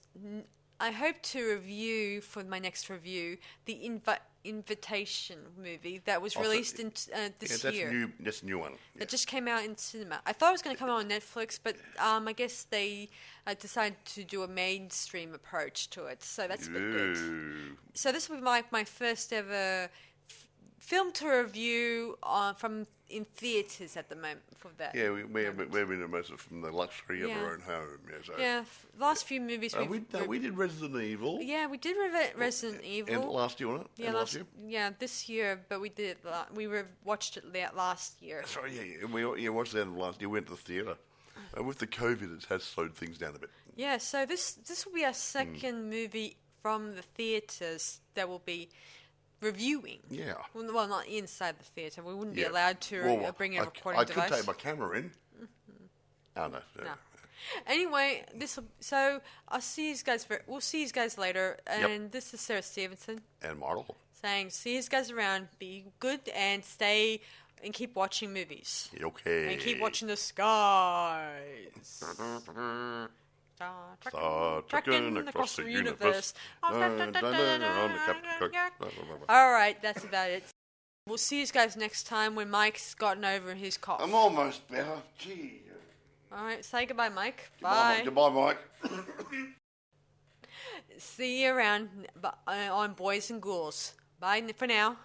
I hope to review for my next review the Invitation movie that was released this year. That's a new one. Yeah. It just came out in cinema. I thought it was going to come out on Netflix, but I guess they decided to do a mainstream approach to it, so that's a bit good. So this will be my first ever film to review from in theatres at the moment for that. Yeah, we've been most of it from the luxury of our own home. Yeah, so. Yeah, last few movies we did Resident Evil. Yeah, we did Resident Evil. And last year, wasn't it? Yeah, And last year? Yeah, this year, but we did watched it last year. Sorry, yeah, we watched that last year. We went to the theatre. With the COVID, it has slowed things down a bit. Yeah, so this will be our second movie from the theatres that will be reviewing. Yeah. Well, not inside the theatre. We wouldn't be allowed to bring a recording device. I could take my camera in. Oh, no. Anyway, so I'll see you guys. We'll see you guys later. And this is Sarah Stephenson And Martel. saying, "See you guys around. Be good and stay and keep watching movies. Okay. And keep watching the skies. Trekking across the universe. Alright, that's about it. We'll see you guys next time when Mike's gotten over his cough. I'm almost better. Gee. Alright, say goodbye, Mike. Bye. Goodbye, Mike. See you around on Boys and Ghouls. Bye for now.